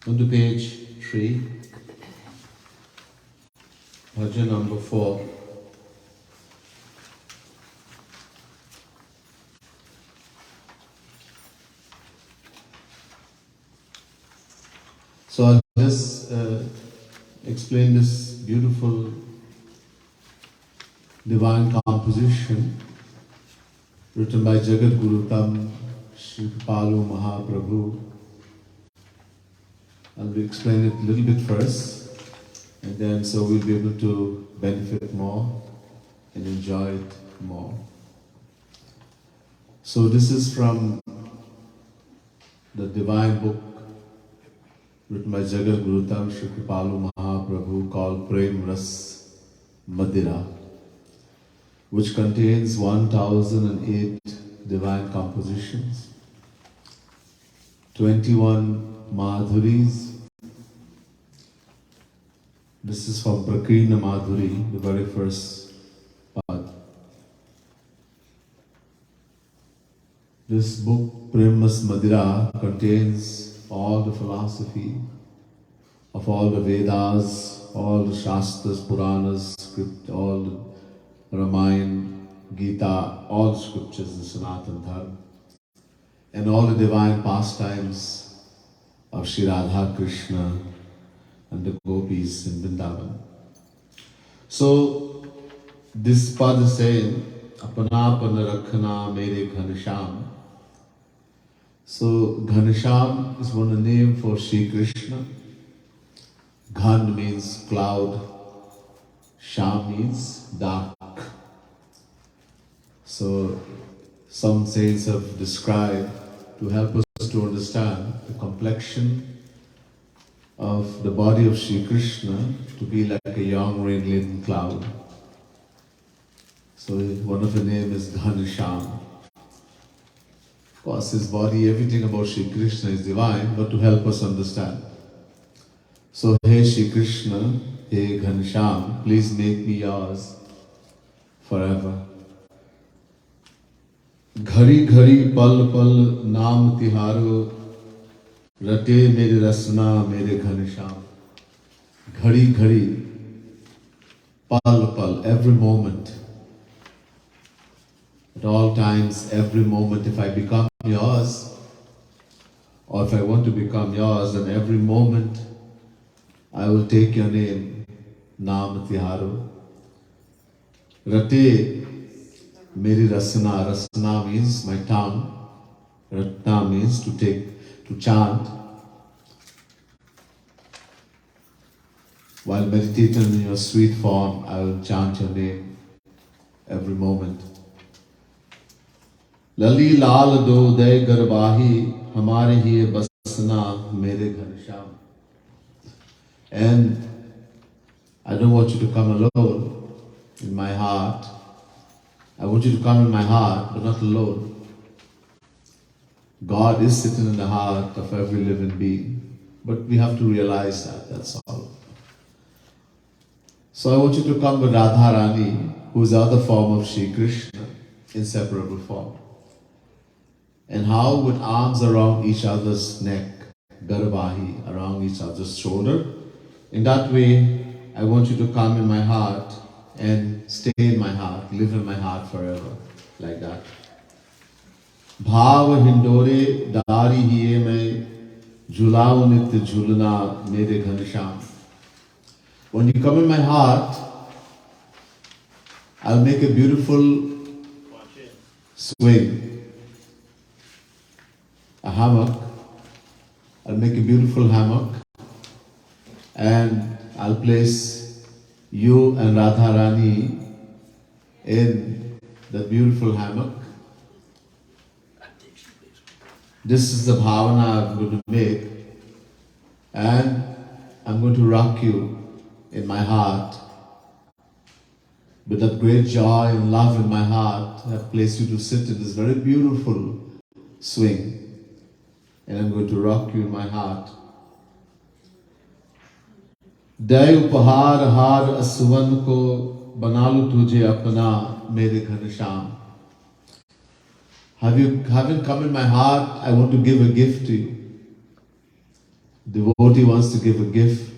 On to page 3, bhajan number 4. So I'll just explain this beautiful divine composition written by Jagat Guru Tam Shri Palu Mahaprabhu. I'll explain it a little bit first, and then so we'll be able to benefit more and enjoy it more. So this is from the divine book written by Jagat Guru Tam Shri Palu Mahaprabhu called Prem Ras Madira, which contains 1008 divine compositions, 21 Madhuris. This is from Prakrina Madhuri, the very first part. This book, Premas Madira, contains all the philosophy of all the Vedas, all the Shastras, Puranas, script, all the Ramayana, Gita, all the scriptures in Sanatana Dharma, and all the divine pastimes of Sri Radha Krishna and the gopis in Vrindavan. So this pad is saying, Apana apana rakhna mere ghanasham. So Ghanasham is one name for Sri Krishna. Ghan means cloud, Sham means dark. So some saints have described to help us to understand the complexion of the body of Sri Krishna to be like a young rain-laden cloud. So one of the names is Ghanasham. Of course, his body, everything about Sri Krishna is divine, but to help us understand. So, hey Sri Krishna, hey Ghanasham, please make me yours forever. Ghari ghari pal pal naam tiharo, rate mere rasna mere Ghanasham. Ghari ghari, pal pal, every moment. At all times, every moment, if I become yours, or if I want to become yours, then every moment I will take your name, Naam Tiharo. Rate Meri Rasana. Rasana means my tongue. Ratna means to take, to chant. While meditating in your sweet form, I will chant your name every moment. Lali lal do day garbahi, hamare hi basna mere ghanasham. And I don't want you to come alone in my heart. I want you to come in my heart, but not alone. God is sitting in the heart of every living being. But we have to realize that, that's all. So I want you to come with Radha Rani, who is the other form of Sri Krishna, inseparable form. And how? With arms around each other's neck, garbahi, around each other's shoulder. In that way, I want you to come in my heart and stay in my heart, live in my heart forever, like that. Bhav hindore dari hiye mein jhulao nitya jhulna mere ghanasham. When you come in my heart, I'll make a beautiful swing. A hammock. I'll make a beautiful hammock and I'll place you and Radha Rani in the beautiful hammock. This is the bhavana I'm going to make, and I'm going to rock you in my heart. With that great joy and love in my heart, I've placed you to sit in this very beautiful swing. And I'm going to rock you in my heart. Day upahar har aswan ko banalu tujhe apna mere ghanasham. Having come in my heart, I want to give a gift to you. devotee wants to give a gift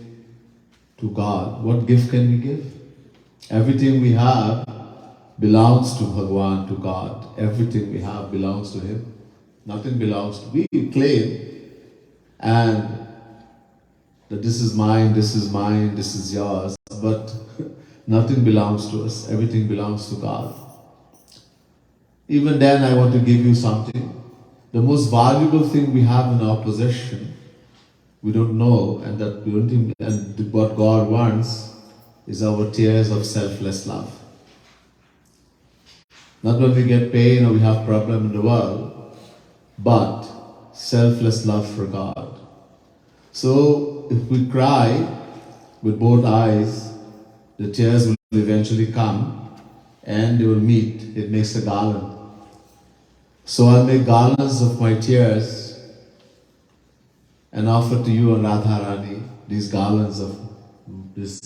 to God, what gift can we give? Everything we have belongs to Bhagwan, to God. Everything we have belongs to Him. Nothing belongs to we claim and that this is mine, this is mine, this is yours, but nothing belongs to us. Everything belongs to God. Even then, I want to give you something. The most valuable thing we have in our possession, we don't know, and that we don't think, and what God wants is our tears of selfless love. Not when we get pain or we have problem in the world, but selfless love for God. So if we cry with both eyes, the tears will eventually come and they will meet. It makes a garland. So I'll make garlands of my tears and offer to you and Radharani these garlands of this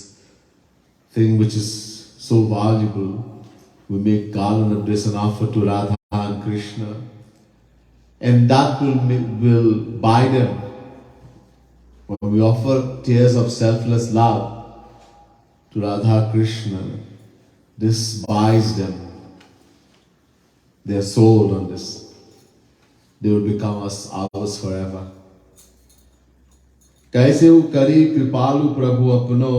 thing which is so valuable. We make garland of this and offer to Radha and Krishna, and that will buy them. When we offer tears of selfless love to Radha Krishna, this buys them. They are sold on this. They will become ours forever. कैसे वो करी कृपालु प्रभु अपनो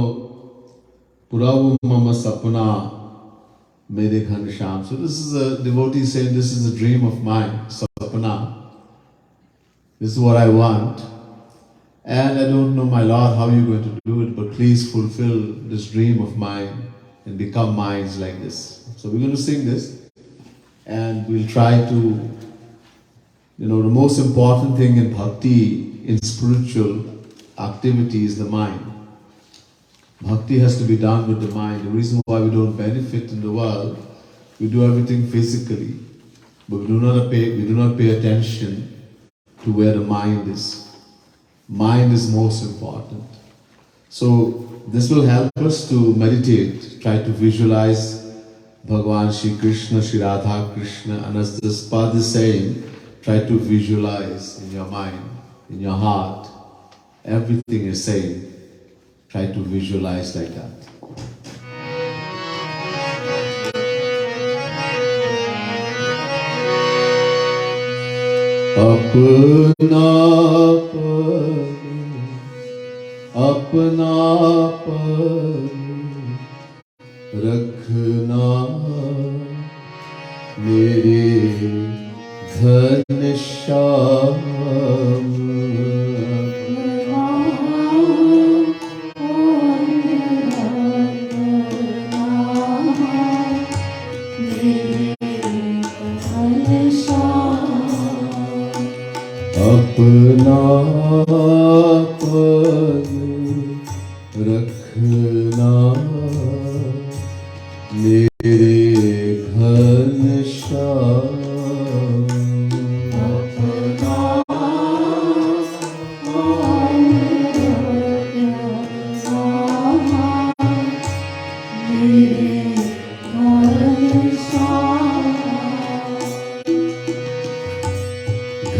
पुरावु mama sapna mere ghansham. So this is a devotee saying, this is a dream of mine, sapna. This is what I want. And I don't know, my Lord, how you're going to do it, but please fulfill this dream of mine and become mine like this. So we're going to sing this. And we'll try to, the most important thing in bhakti, in spiritual activity is the mind. Bhakti has to be done with the mind. The reason why we don't benefit in the world, we do everything physically, but we do not pay attention to where the mind is. Mind is most important. So this will help us to meditate, try to visualize Bhagavan Shri Krishna, Shri Radha Krishna, and as this path is saying, try to visualize in your mind, in your heart, everything is saying, try to visualize like that. Apna pad रखना मेरे घनश्याम अपना पद रखना मेरे घनश्याम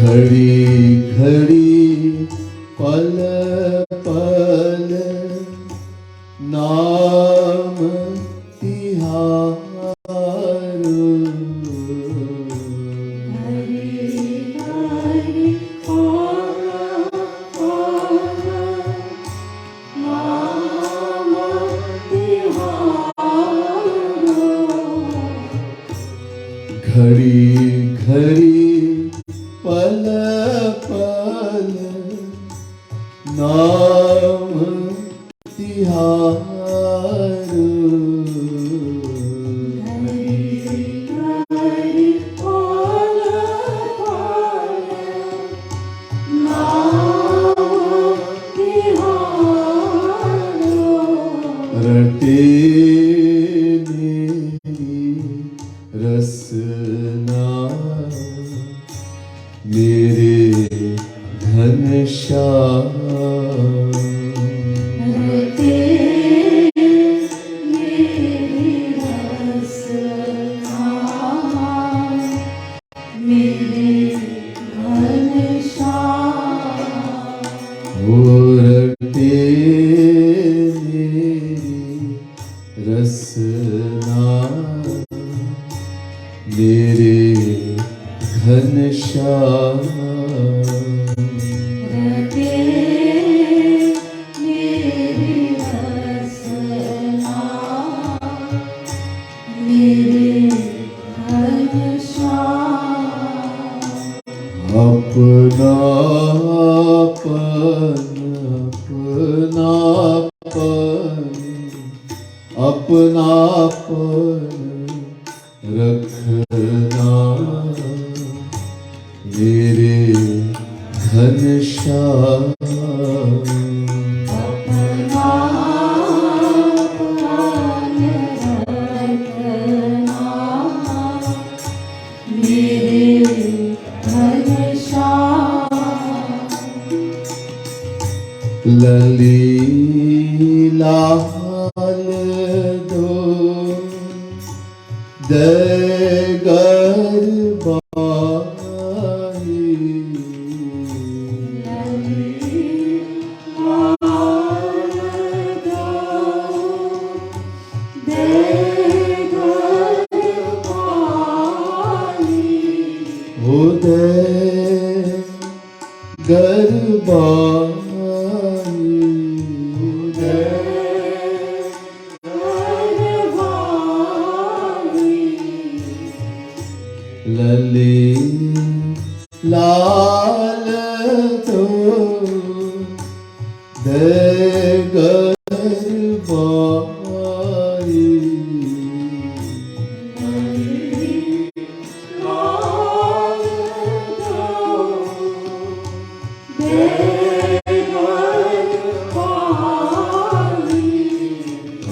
घड़ी घड़ी पल पल नाम तिहार घड़ी घड़ी पल पल नाम तिहार रटे रसना मेरे घनश्याम Oh घनश्याम अपनापन रखना मेरे घनश्याम ललीलाल दो दरबारी उदय गरबारी लली लाल तो गरबारी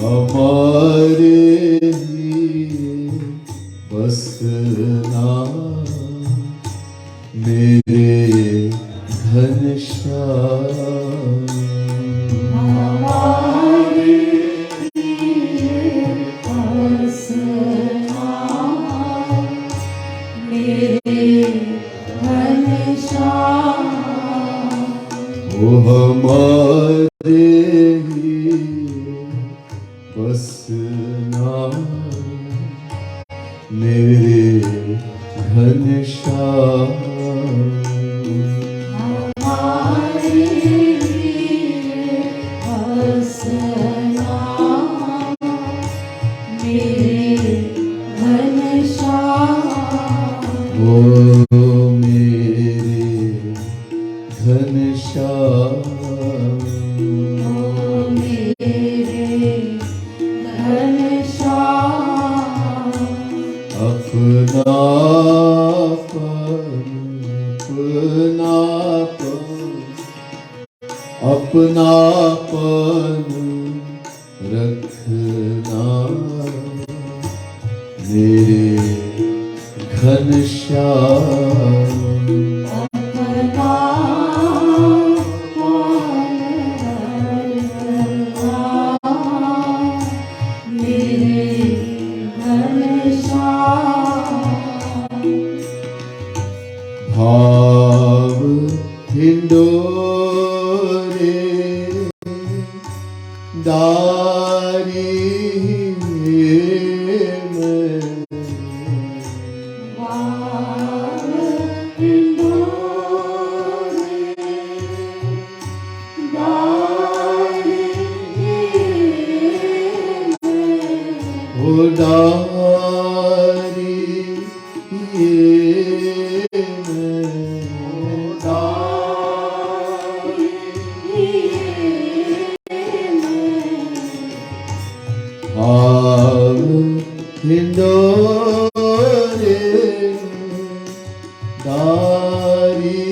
हमारे बसना मेरे घनश्याम हमारे बसना मेरे घनश्याम ओ हमारे बसना मेरे घनश्याम हमारे बसना मेरे घनश्याम ओ मेरे घनश्याम अपनापन रखना मेरे घनश्याम भाव हिंडोरे दारी में भाव हिंडोरे दारी में ओ दारी हिंडोरे दारी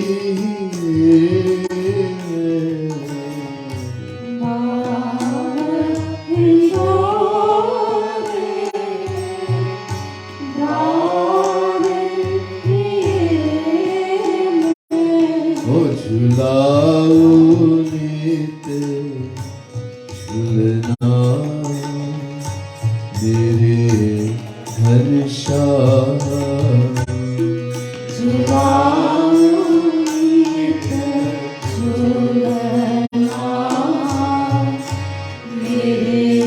ओ झुलाओ नित झुलना मेरे घनश्याम झुलाओ नित झुलना मेरे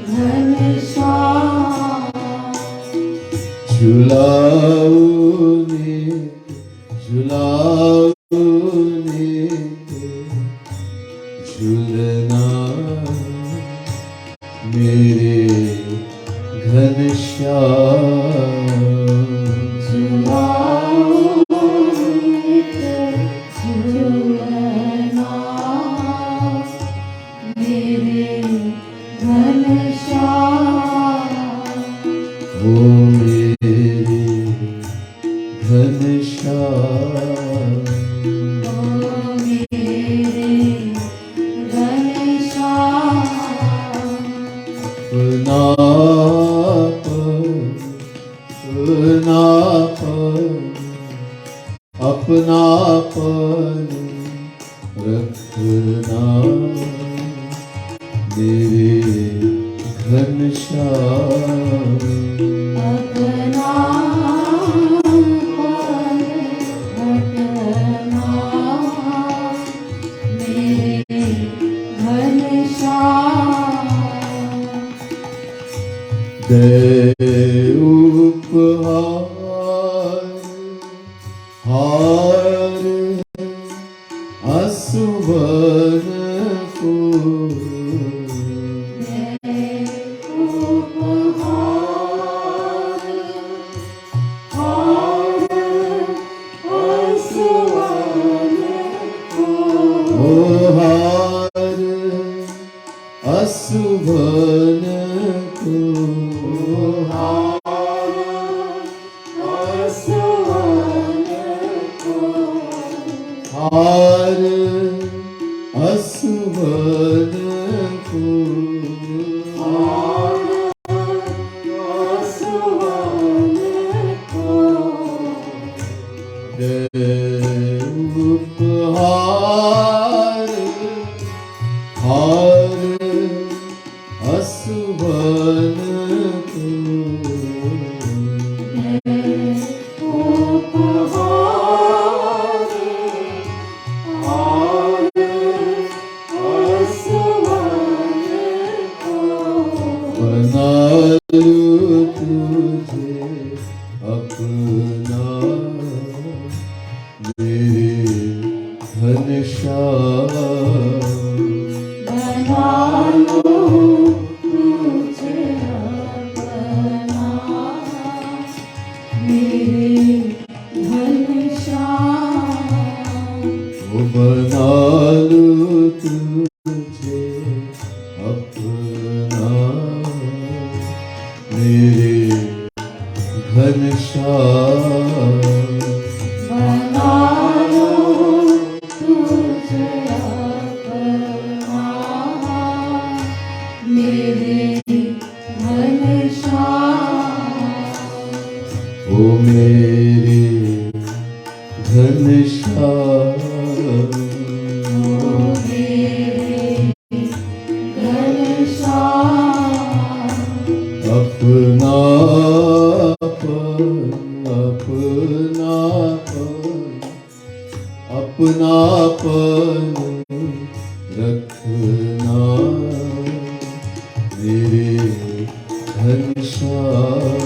घनश्याम झुलाओ नित झुलाने को झुलना मेरे घनश्याम। झुलाने को झुलना मेरे घनश्याम। ओ मेरे घनश्याम, ओ मेरे घनश्याम। अपनापन रखना मेरे घनश्याम। अपनापन रखना मेरे घनश्याम। दे उपहार हार असुवन को, दे उपहार हार असुवन को। ओ हार असुवन को, हार असुवन को। हार असुवन को, हार असुवन को। दे उपहार हार असुवन को, उपहार हार असुवन को। बना लूं तुझे अपना मेरे घनश्याम। बना लूं तुझे अपना मेरे घनश्याम। ओ बना लूं तुझे अपना मेरे घनश्याम। बना लूं तुझे अपना मेरे घनश्याम। ओ मेरे घनश्याम, ओ मेरे घनश्याम। अपनापन रखना मेरे घनश्याम।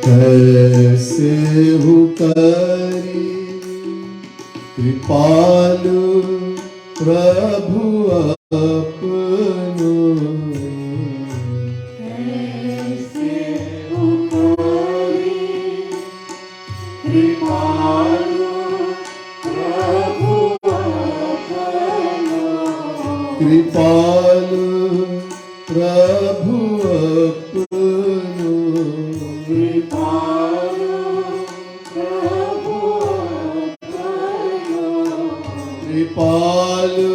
कैसे हूँ करी कृपालु प्रभु अपनो, कैसे उपरी कृपालु प्रभु अपनो। कृपालु प्रभु अपनो, कृपालु प्रभु अपनो। कृपालु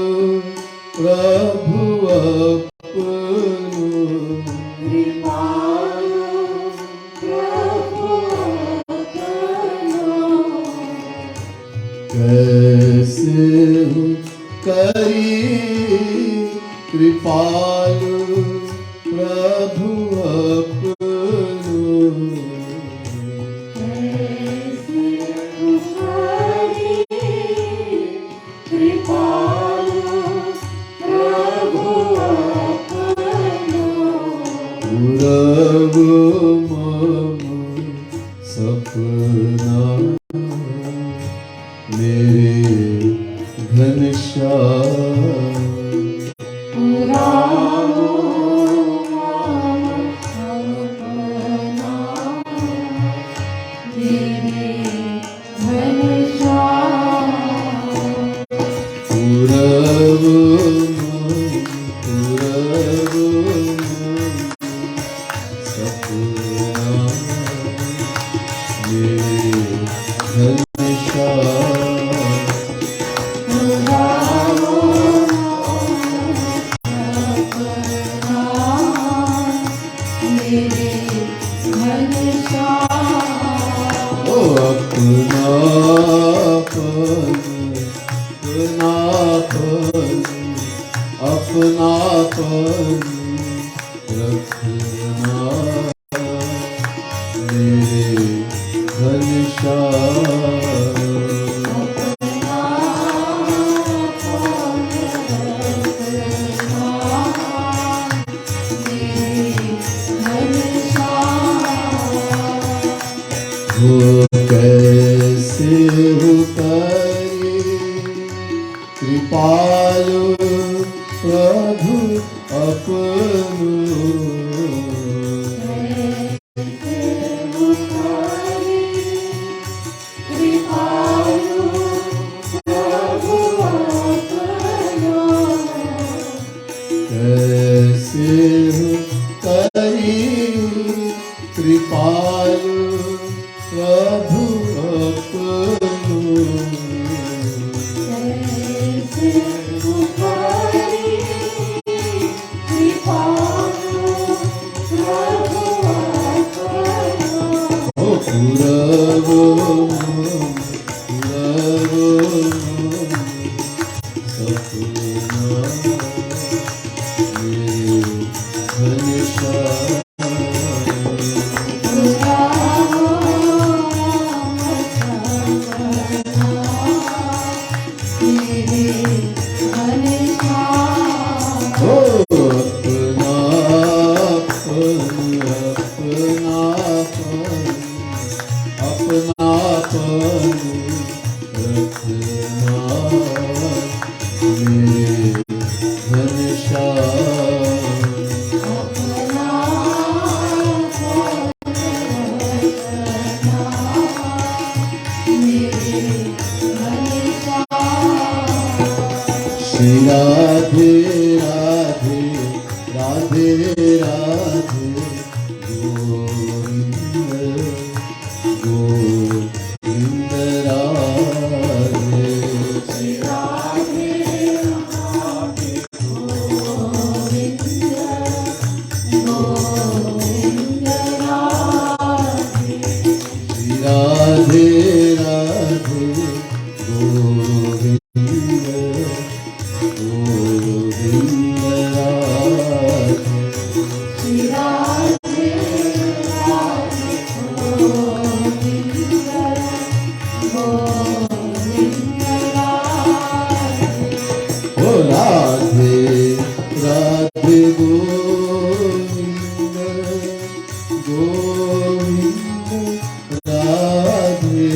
प्रभु अपनो, कृपालु प्रभु अपनो। कैसे हूँ करी कृपालु प्रभु अपनो, कैसे उपरी मेरे घनश्याम पुरानो नाम सपना मेरे घनश्याम पूरब सपना मेरे घनश्याम पुरानो सपना मेरे घनश्याम ओ अपनापन रखना मेरे घनश्याम हो कैसे हो करे कृपालु प्रभु अपनो कैसे हो करी कृपालु प्रभु अपनो ओ पूरब सपना मेरे घनश्याम अपनापन रखना मेरे घनश्याम श्री राधे राधे राधे राधे गोविंद गोविंद राधे श्री राधे राधे गोविंद गोविंद राधे श्री राधे राधे गोविंद गोविंद राधे श्री राधे राधे गोविंद गोविंद राधे ओ राधे राधे गोविंद गोविंद राधे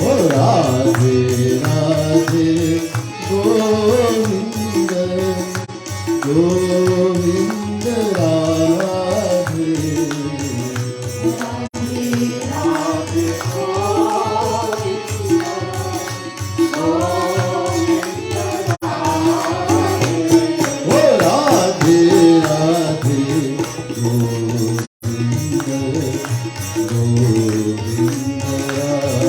ओ राधे राधे गोविंद गोविंद राधे ओ Radhe Radhe Govind Govind Radhe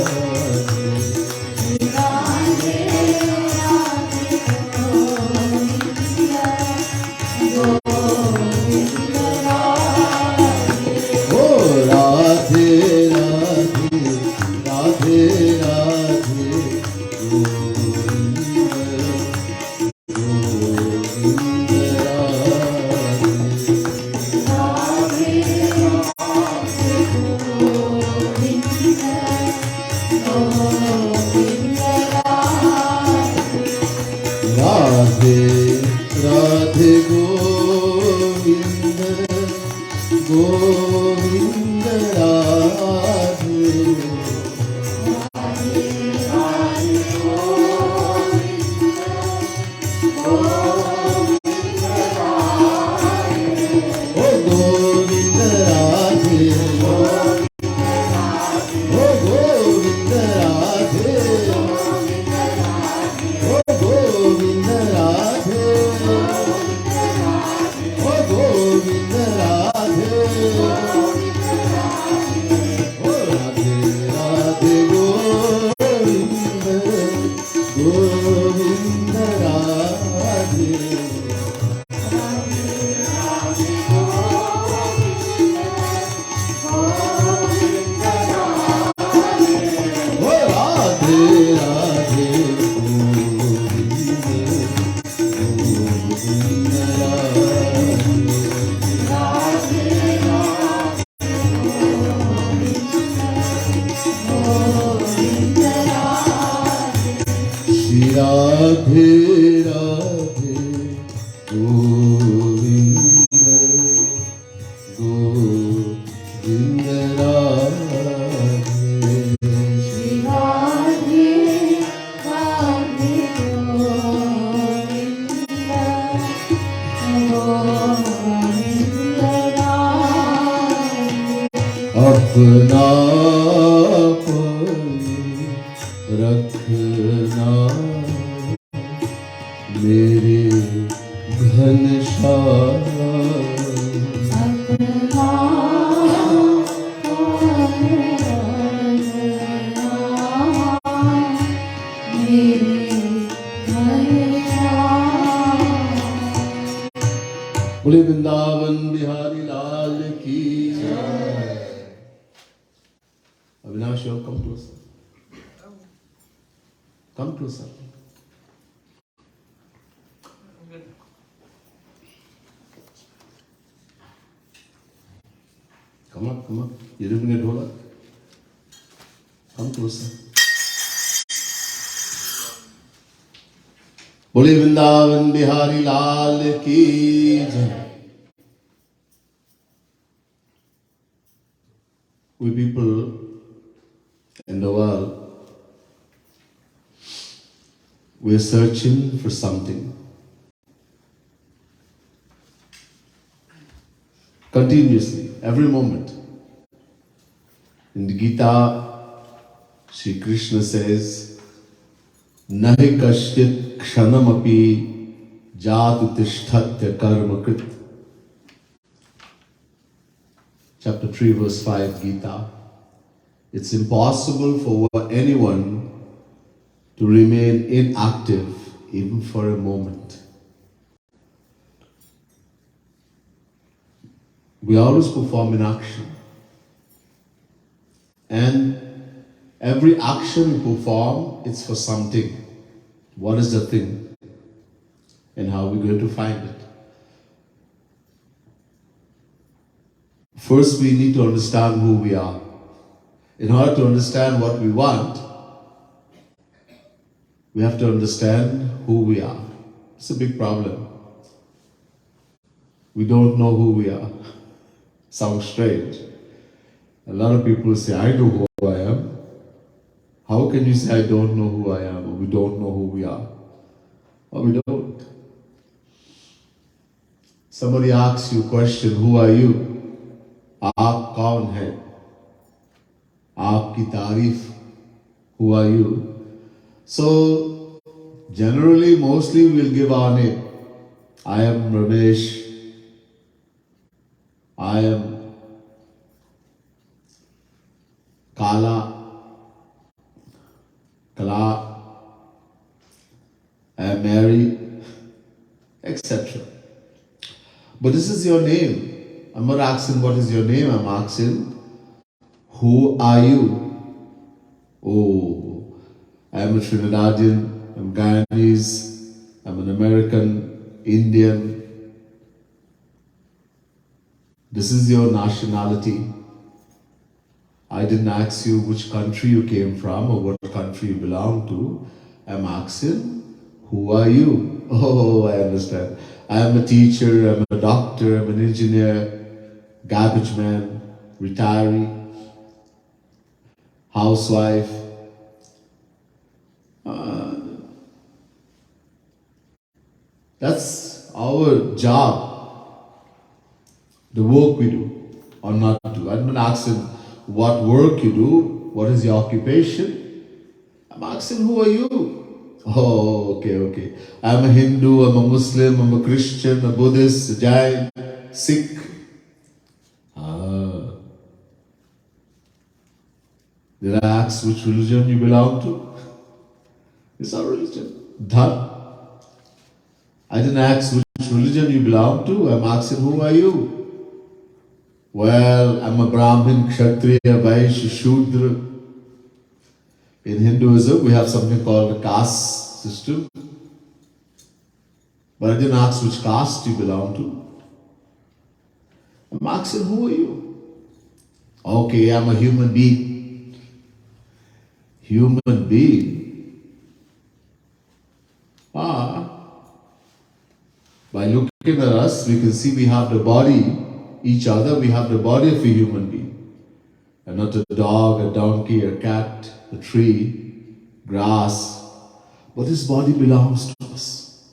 Radhe Govinda, Govinda Radhe. Radhe Radhe Govinda Govinda Radhe. Shri Radhe Radhe Govinda Govinda Radhe. Apna रखना मेरे घनश्याम बोले वृंदावन बिहारी लाल की जय। Avinash your come closer, come closer. Come up, come up. You didn't get hold up. Come closer. बोले वृंदावन बिहारी लाल की जय। We people in the world, we're searching for something. Continuously, every moment. In the Gita, Shri Krishna says, Nahi kashchit kshanamapi jatu tishthatya karma krit. Chapter 3, verse 5, Gita. It's impossible for anyone to remain inactive even for a moment. We always perform in action. And every action we perform, it's for something. What is the thing? And how are we going to find it? First, we need to understand who we are. In order to understand what we want, we have to understand who we are. It's a big problem. We don't know who we are. Sounds strange. A lot of people say, I know who I am. How can you say I don't know who I am, or we don't know who we are? Or we don't. Somebody asks you a question, who are you? आप कौन है? आपकी तारीफ, who are you? So, generally, mostly we'll give our name. I am Ramesh. I am Kala, Kala, I am Mary, etc. But this is your name. I'm not asking what is your name, I'm asking who are you? Oh, I am a Trinidadian, I'm Guyanese, I'm an American, Indian. This is your nationality. I didn't ask you which country you came from or what country you belong to. I'm asking Who are you? Oh, I understand. I am a teacher, I'm a doctor, I'm an engineer, garbage man, retiree, housewife. That's our job, the work we do or not do. I'm not asking what work you do, what is your occupation. I'm asking who are you? Oh, okay. I'm a Hindu, I'm a Muslim, I'm a Christian, a Buddhist, a Jain, Sikh. Ah. Did I ask which religion you belong to? It's our religion. Done. I didn't ask which religion you belong to. I'm asking who are you? Well, I'm a Brahmin, Kshatriya, Vaishya, Shudra. In Hinduism, we have something called a caste system. But I didn't ask which caste you belong to. I'm asking who are you? Okay, I'm a human being. Human being? By looking at us, we can see we have the body, each other, we have the body of a human being. And not a dog, a donkey, a cat, a tree, grass. But this body belongs to us.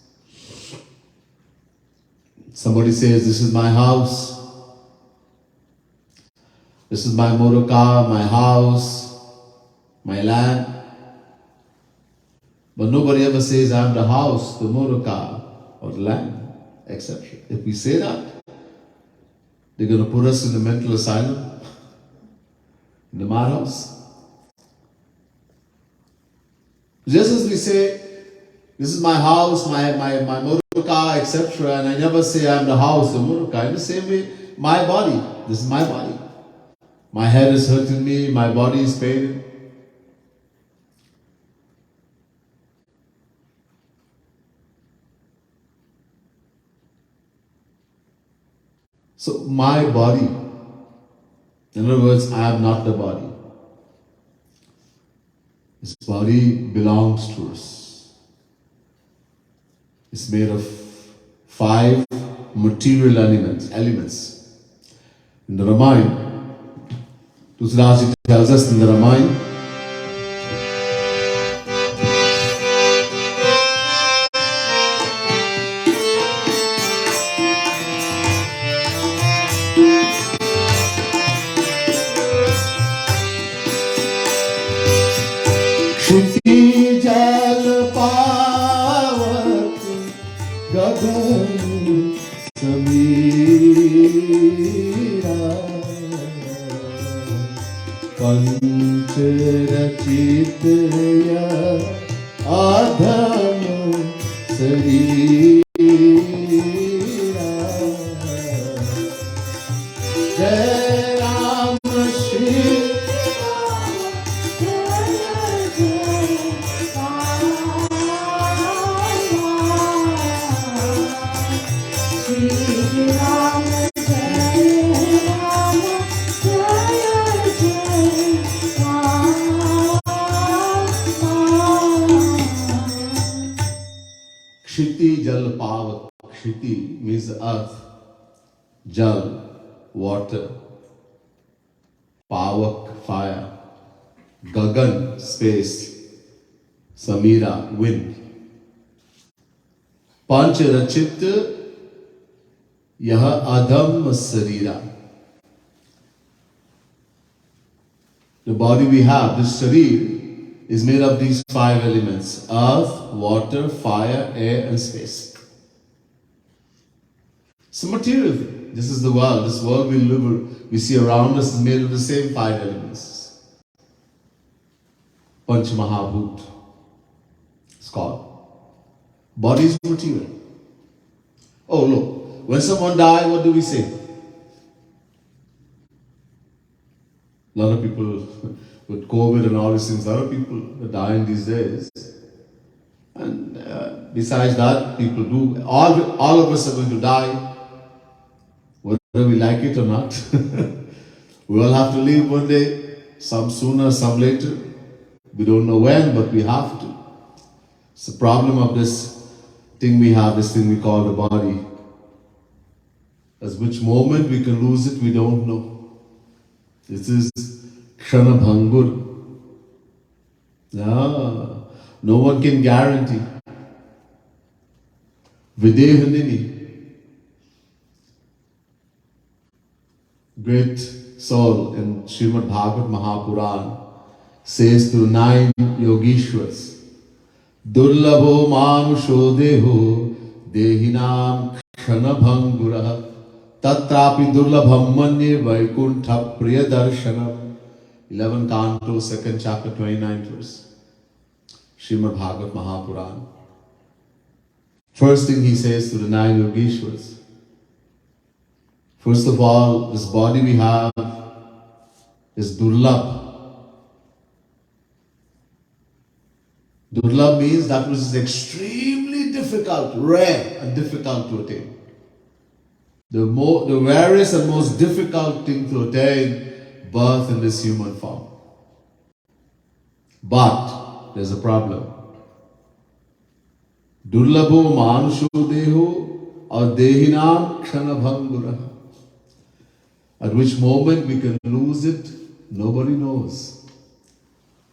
Somebody says, this is my house. This is my motor car, my house, my land. But nobody ever says, I'm the house, the motor car, or the land. Etc. If we say that, they're going to put us in the mental asylum, in the madhouse. Just as we say, this is my house, my motor car, etc., and I never say I'm the house, the motor car. In the same way, my body, this is my body. My head is hurting me, my body is paining. So my body, in other words, I am not the body. This body belongs to us. It's made of 5 material elements. In the Ramayana, Tusidasi tells us in the Ramayana, Kshitiz जल पावक गगन समीरा पंच रचित आधम शरीरा जय Ram Shri Kshiti Jal Pavak. Kshiti means earth. Jal, water. Pavak, fire. Gagan, space. Samira, wind. Panch Rachit Yaha Adam Sarira. The body we have, this sharir, is made of these 5 elements: earth, water, fire, air, and space. It's a material thing. This is the world. This world we see around us is made of the same 5 elements. Panch Mahabhut. It's called. Body is material. Oh, look. When someone dies, what do we say? A lot of people with COVID and all these things, a lot of people are dying these days. And besides that, people do, all of us are going to die, whether we like it or not. We all have to leave one day, some sooner, some later. We don't know when, but we have to. It's the problem of this thing we have, this thing we call the body. At which moment we can lose it, we don't know. This is Kshana Bhangur. No one can guarantee. Videhanini. Great soul in Srimad Bhagavad Mahapuran says to 9 Yogeshwars, Durlabho manusho deho dehinam kshanabhanguraha tatrapi durlabham manye vaikuntha priya darshanam. 11 Canto, 2nd chapter, 29th verse. Srimad Bhagavad Mahapuran. First thing he says to the 9 Yogeshwars, first of all, this body we have is durlabh. Durlabh means that which is extremely difficult, rare and difficult to attain. The rarest and most difficult thing to attain, birth in this human form. But there's a problem. Durlabho manusho deho or dehinam kshanabhangura. At which moment we can lose it, nobody knows.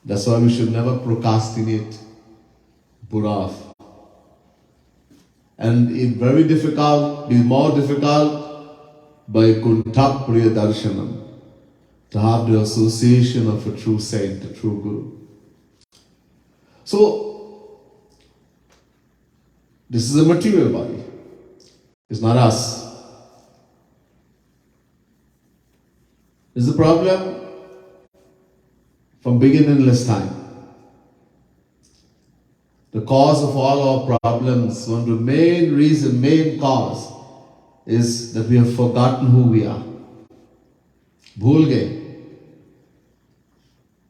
That's why we should never procrastinate, put off. And it's very difficult, be more difficult by kuntha priya darshanam, to have the association of a true saint, a true guru. So, this is a material body. It's not us. This is the problem from beginningless time. The cause of all our problems, one of the main cause is that we have forgotten who we are. Bhul gaye.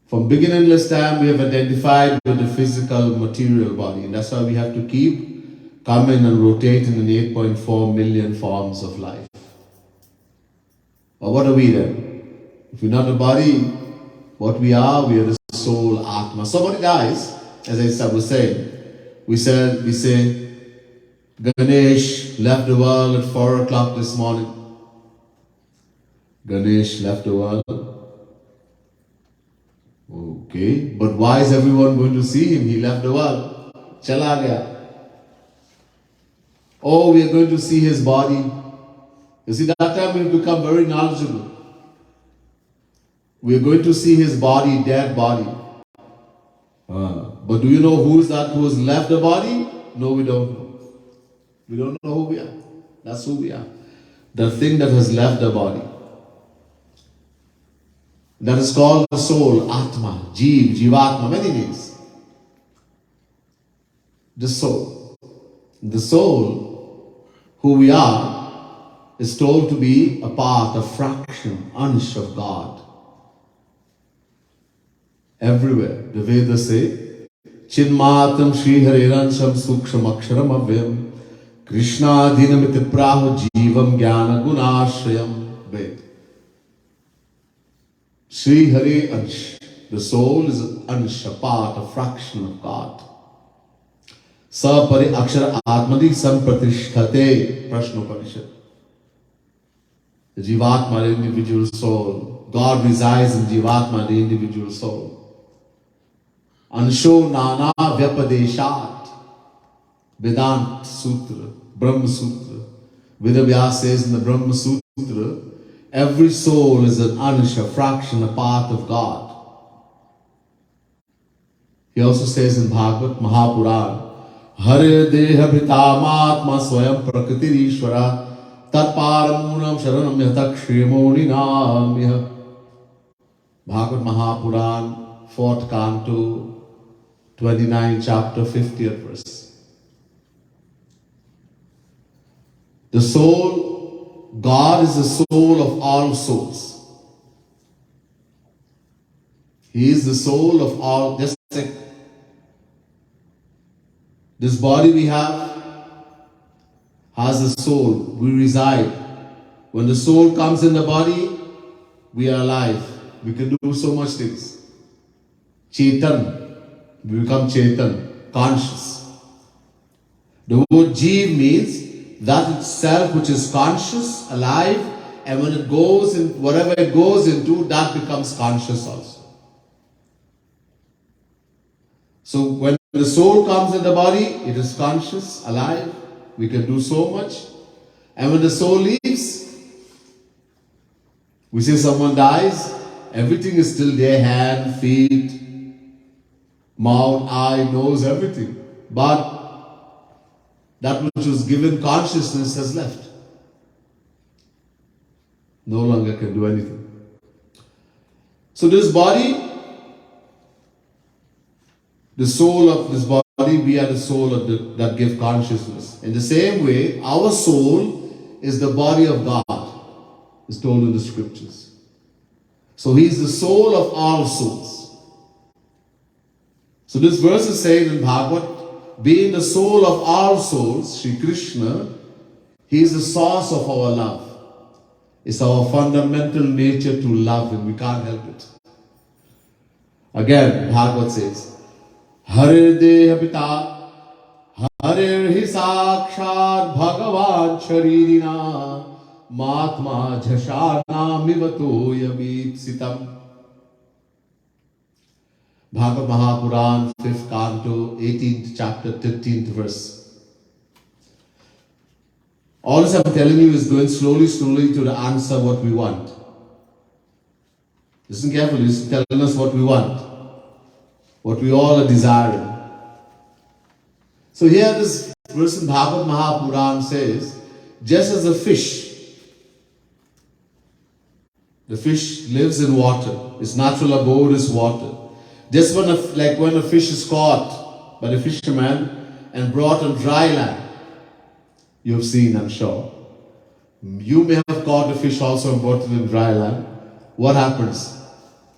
From beginningless time, we have identified with the physical, material body, and that's why we have to keep coming and rotating in 8.4 million forms of life. But what are we then? If we're not the body, what we are the soul, Atma. Somebody dies, as I was saying. We say, Ganesh left the world at 4 o'clock this morning. Ganesh left the world. Okay, but why is everyone going to see him? He left the world. Chala gaya. Oh, we are going to see his body. You see, that time we've become very knowledgeable. We are going to see his body, dead body. But do you know who is that who has left the body? No, we don't know. We don't know who we are. That's who we are. The thing that has left the body. That is called the soul, Atma, Jeev, Jivatma, many names. The soul. The soul, who we are, is told to be a part, a fraction, ansh of God. Everywhere. The Vedas say, Chinmatam Shri Hariransham Suksham Aksharam Avyam Krishna Dinamiti Prahu Jivam Jnana Gunashrayam. Ved. Sri Hari Ansh. The soul is an ansh, a part, a fraction of God. Sapari Akshara Atmadi Sampratishthate. Prashnopanishad. The Jivatma, the individual soul. God resides in Jivatma, the individual soul. Ansho Nana Vyapadeshat. Vedant Sutra, Brahma Sutra. Vedavyas says in the Brahma Sutra, every soul is an ansh, a fraction, a part of God. He also says in Bhagavad Mahapuran, Hare Deha Bhitamatma Swayam Prakriti Ishvara Tatparamunam Sharanam Yatakshrimoni Namya. Bhagavad Mahapuran, 4th Canto, 29 chapter, 50th verse. The soul, God is the soul of all souls. He is the soul of all. Just like this body we have has a soul. We reside. When the soul comes in the body, we are alive. We can do so much things. Chetan. We become Chetan, conscious. The word Jeev means that itself which is conscious, alive, and when it goes in, whatever it goes into, that becomes conscious also. So when the soul comes in the body, it is conscious, alive, we can do so much. And when the soul leaves, we say someone dies, everything is still there, hand, feet, mouth, eye, nose, everything. But that which was given consciousness has left. No longer can do anything. So this body, the soul of this body, we are the soul of that give consciousness. In the same way, our soul is the body of God, is told in the scriptures. So he is the soul of all souls. So this verse is saying in Bhagavad, being the soul of all souls, Sri Krishna, he is the source of our love. It's our fundamental nature to love him. We can't help it. Again, Bhagavad says, Hare Deha Pita, Hare Hi Sakshat Bhagavan Sharirina, Matma Jhashana Mivato Yamipsitam. Bhagavad Mahapuran, 5th canto, 18th chapter, 13th verse. All this I'm telling you is going slowly to the answer what we want. Listen carefully, he's telling us what we want, what we all are desiring. So here this verse in Bhagavad Mahapuran says, just as a fish, the fish lives in water, its natural abode is water. Just when a fish is caught by the fisherman and brought on dry land, you have seen, I'm sure. You may have caught a fish also and brought it in dry land. What happens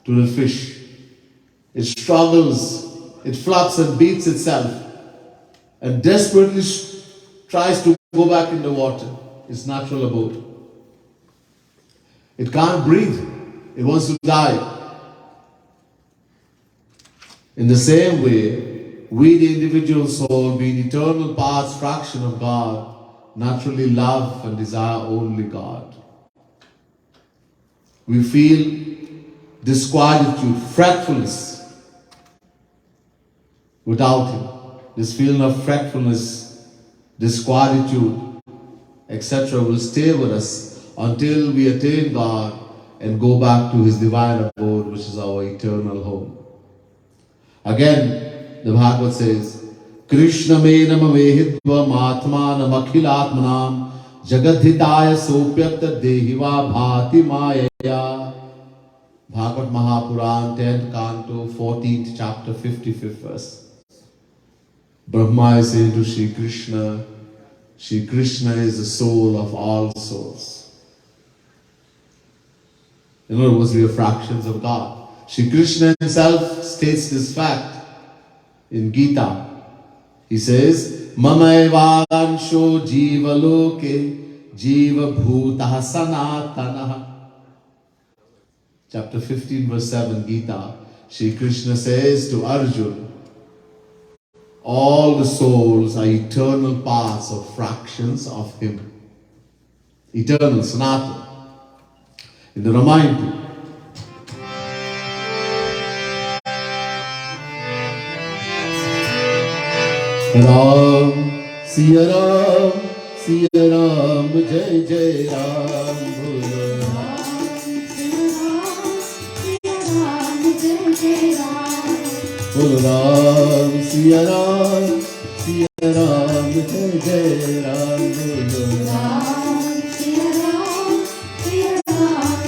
to the fish? It struggles, it flaps and beats itself, and desperately tries to go back in the water, its natural abode. It can't breathe. It wants to die. In the same way, we, the individual soul, being eternal parts, fraction of God, naturally love and desire only God. We feel disquietude, fretfulness without Him. This feeling of fretfulness, disquietude, etc. will stay with us until we attain God and go back to His divine abode, which is our eternal home. Again, the Bhagavad says, Krishna menam vehidva matmanam akhilatmanam jagadhitaya sopyata dehiva bhati maya. Bhagavad Mahapuran, 10th canto, 14th chapter, 55th verse. Brahma is saying to Sri Krishna is the soul of all souls. In other words, we are fractions of God. Sri Krishna himself states this fact in Gita. He says, Mamaivansho jiva loke jiva bhutah sanatanaha. Chapter 15 verse 7 Gita. Sri Krishna says to Arjuna, all the souls are eternal parts or fractions of him. Eternal, Sanatana. In the Ramayana, Ram, Siya Ram, Jai Jai Ram, Bolo Ram, Siya Ram, Jai Jai Ram, Bolo Ram, Siya Ram,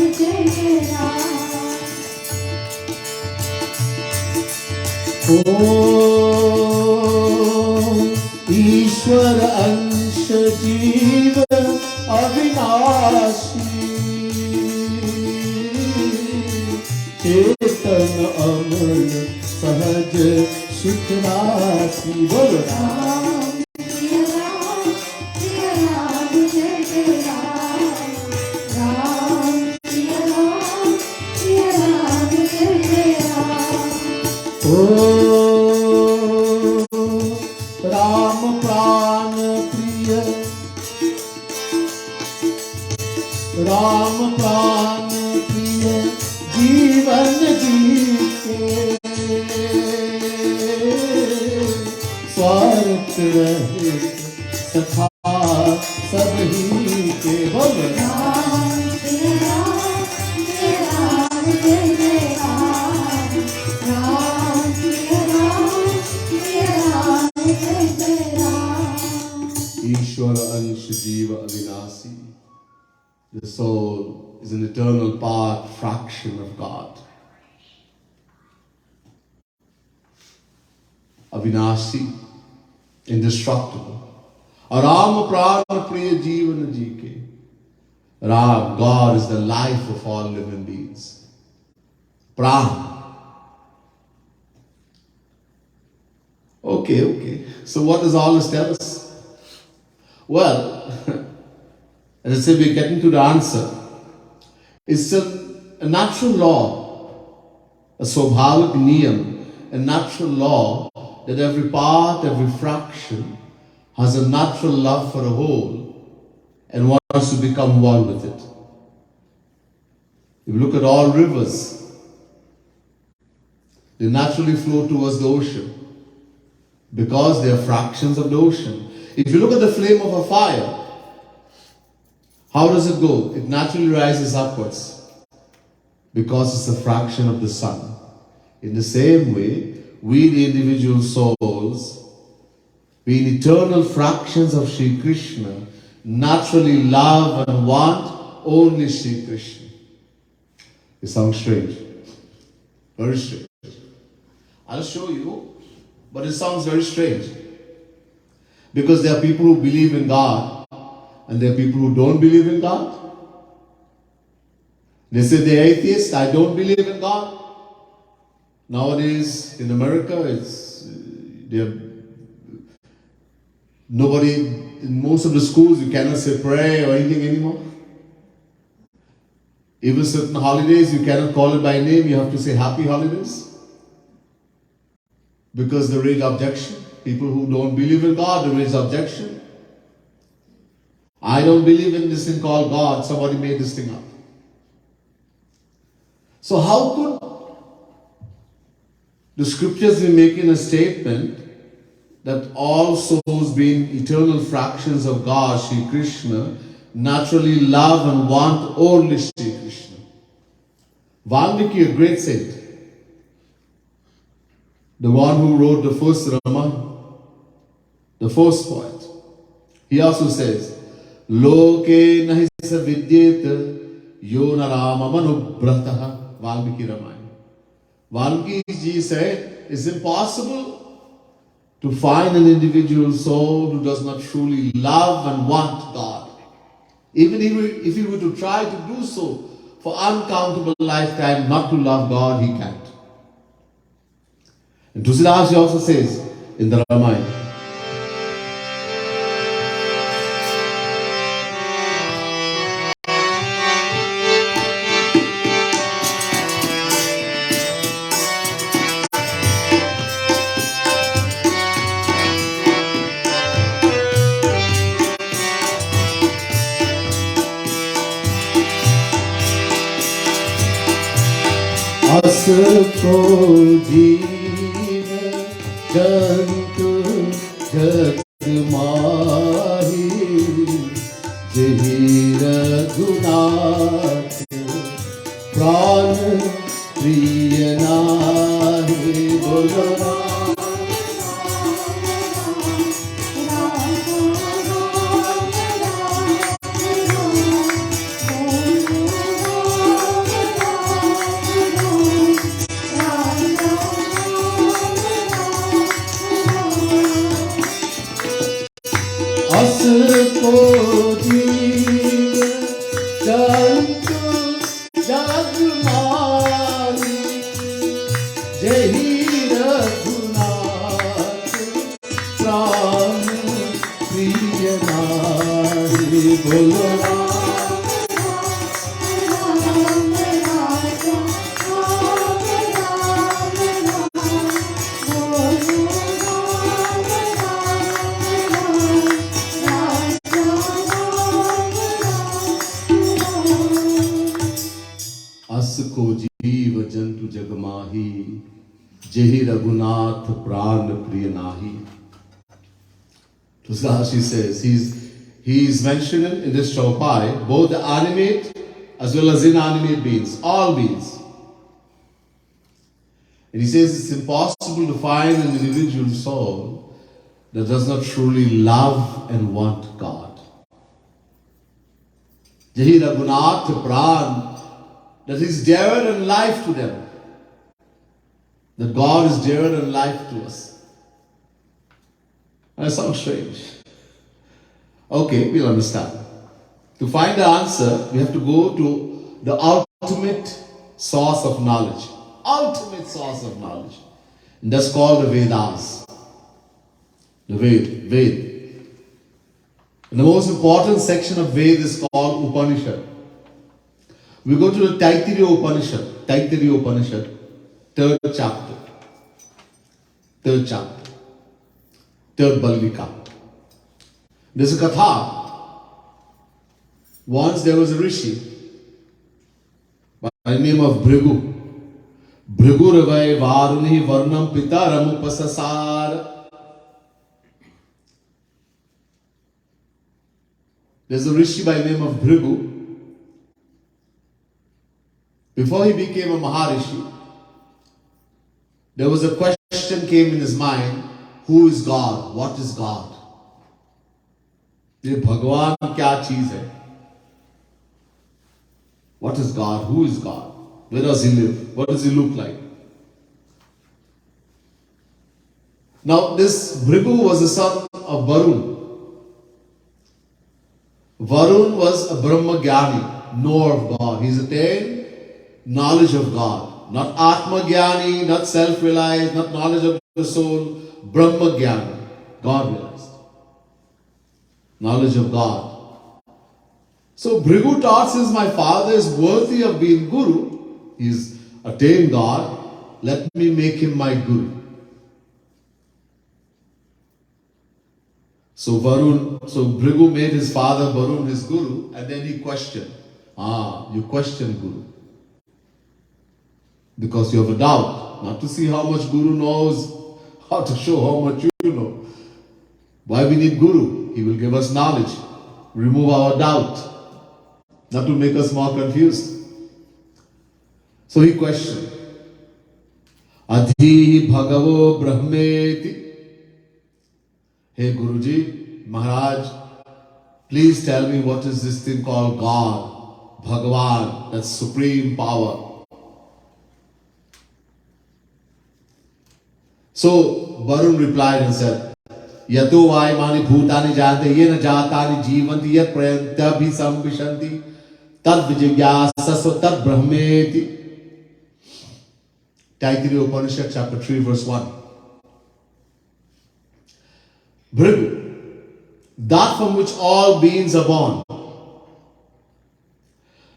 Jai Jai Ram. ईश्वर अंश जीव अविनाशी चेतन अमर सहज सुख राशि बोल राम जय राम जय जय राम राम जय राम जय जय राम ओ राम प्राण राम प्राण प्रिय जीवन जीते स्वार्थ रहे सखा सबही के बोल राम जय राम जय राम जय जय राम राम जय राम जय राम जय जय राम ईश्वर अंश जीव अविनाशी. The soul is an eternal part, fraction of God. Avinashi, indestructible. Ram pran priya jeevan jike. Ram, God is the life of all living beings. Pran. Okay. So what does all this tell us? Well, as I said, we're getting to the answer. It's a natural law, a swabhavik niyam, a natural law that every part, every fraction has a natural love for a whole and wants to become one with it. If you look at all rivers, they naturally flow towards the ocean because they are fractions of the ocean. If you look at the flame of a fire, how does it go? It naturally rises upwards because it's a fraction of the sun. In the same way, we the individual souls, being eternal fractions of Sri Krishna, naturally love and want only Sri Krishna. It sounds strange. Very strange. I'll show you, but it sounds very strange. Because there are people who believe in God and there are people who don't believe in God. They say they're atheists, I don't believe in God. Nowadays in America, nobody, in most of the schools, you cannot say pray or anything anymore. Even certain holidays, you cannot call it by name, you have to say happy holidays. Because they raise objection. People who don't believe in God, they raise objection. I don't believe in this thing called God. Somebody made this thing up. So how could the scriptures be making a statement that all souls being eternal fractions of God, Sri Krishna, naturally love and want only Sri Krishna? Valmiki, a great saint, the one who wrote the first Ramayana, the first poet, he also says, Loke nahi sa vidyet yo na rama manubhrataha. Valmiki Ramayana. Valmiki ji said, it's impossible to find an individual soul who does not truly love and want God. Even if he were to try to do so for uncountable lifetime, not to love God, he can't. And Tusidas also says in the Ramayana, Asako jeev jantu jag mahi jahi raghunath pran priya nahi bolo Asako jeev jantu jag mahi jahi raghunath pran priya nahi bolo को जीव जंतु जग माही, जेहि रघुनाथ प्राण प्रिय nahi. Tulsi says he is mentioned in this chaupai both the animate as well as inanimate beings, all beings. And he says it's impossible to find an individual soul that does not truly love and want God. Jahi Raghunath Pran, that is dearer than life to them. That God is dearer than life to us. That sounds strange. Okay, we'll understand. To find the answer, we have to go to the ultimate source of knowledge. Ultimate source of knowledge. And that's called the Vedas. The Ved. And the most important section of Ved is called Upanishad. We go to the Taittiriya Upanishad, third chapter, third Balgika. There's a katha. Once there was a rishi by the name of Bhrigu. Bhrigu Ravai Varuni Varnam Pita Ramupasasar. There's a rishi by the name of Bhrigu. Before he became a Maharishi, there was a question came in his mind, who is God? What is God? ये भगवान क्या चीज है? What is God? Who is God? Where does he live? What does he look like? Now this Bhrigu was the son of Varun. Varun was a Brahmagyani, knower of God. He's attained knowledge of God. Not Atma-gyani, not self-realized, not knowledge of the soul. Brahma-gyani, God realized. Knowledge of God. So Bhrigu thought, since my father is worthy of being Guru, he's attained God, let me make him my Guru. So Bhrigu made his father Varun his Guru, and then he questioned. You question Guru. Because you have a doubt, not to see how much Guru knows, how to show how much you know. Why we need Guru? He will give us knowledge, remove our doubt, not to make us more confused. So he questioned. Adhi Bhagavo Brahmeti. Hey Guruji, Maharaj, please tell me what is this thing called God, Bhagavan, that's supreme power. So Varun replied and said, Yato vaimani bhutani jante yena jatani jivanti yat prayanta bhi sambhishanti tad vijigyasaso tad brahmeti. Taittiriya Upanishad chapter 3 verse 1. Bhrigu, that from which all beings are born,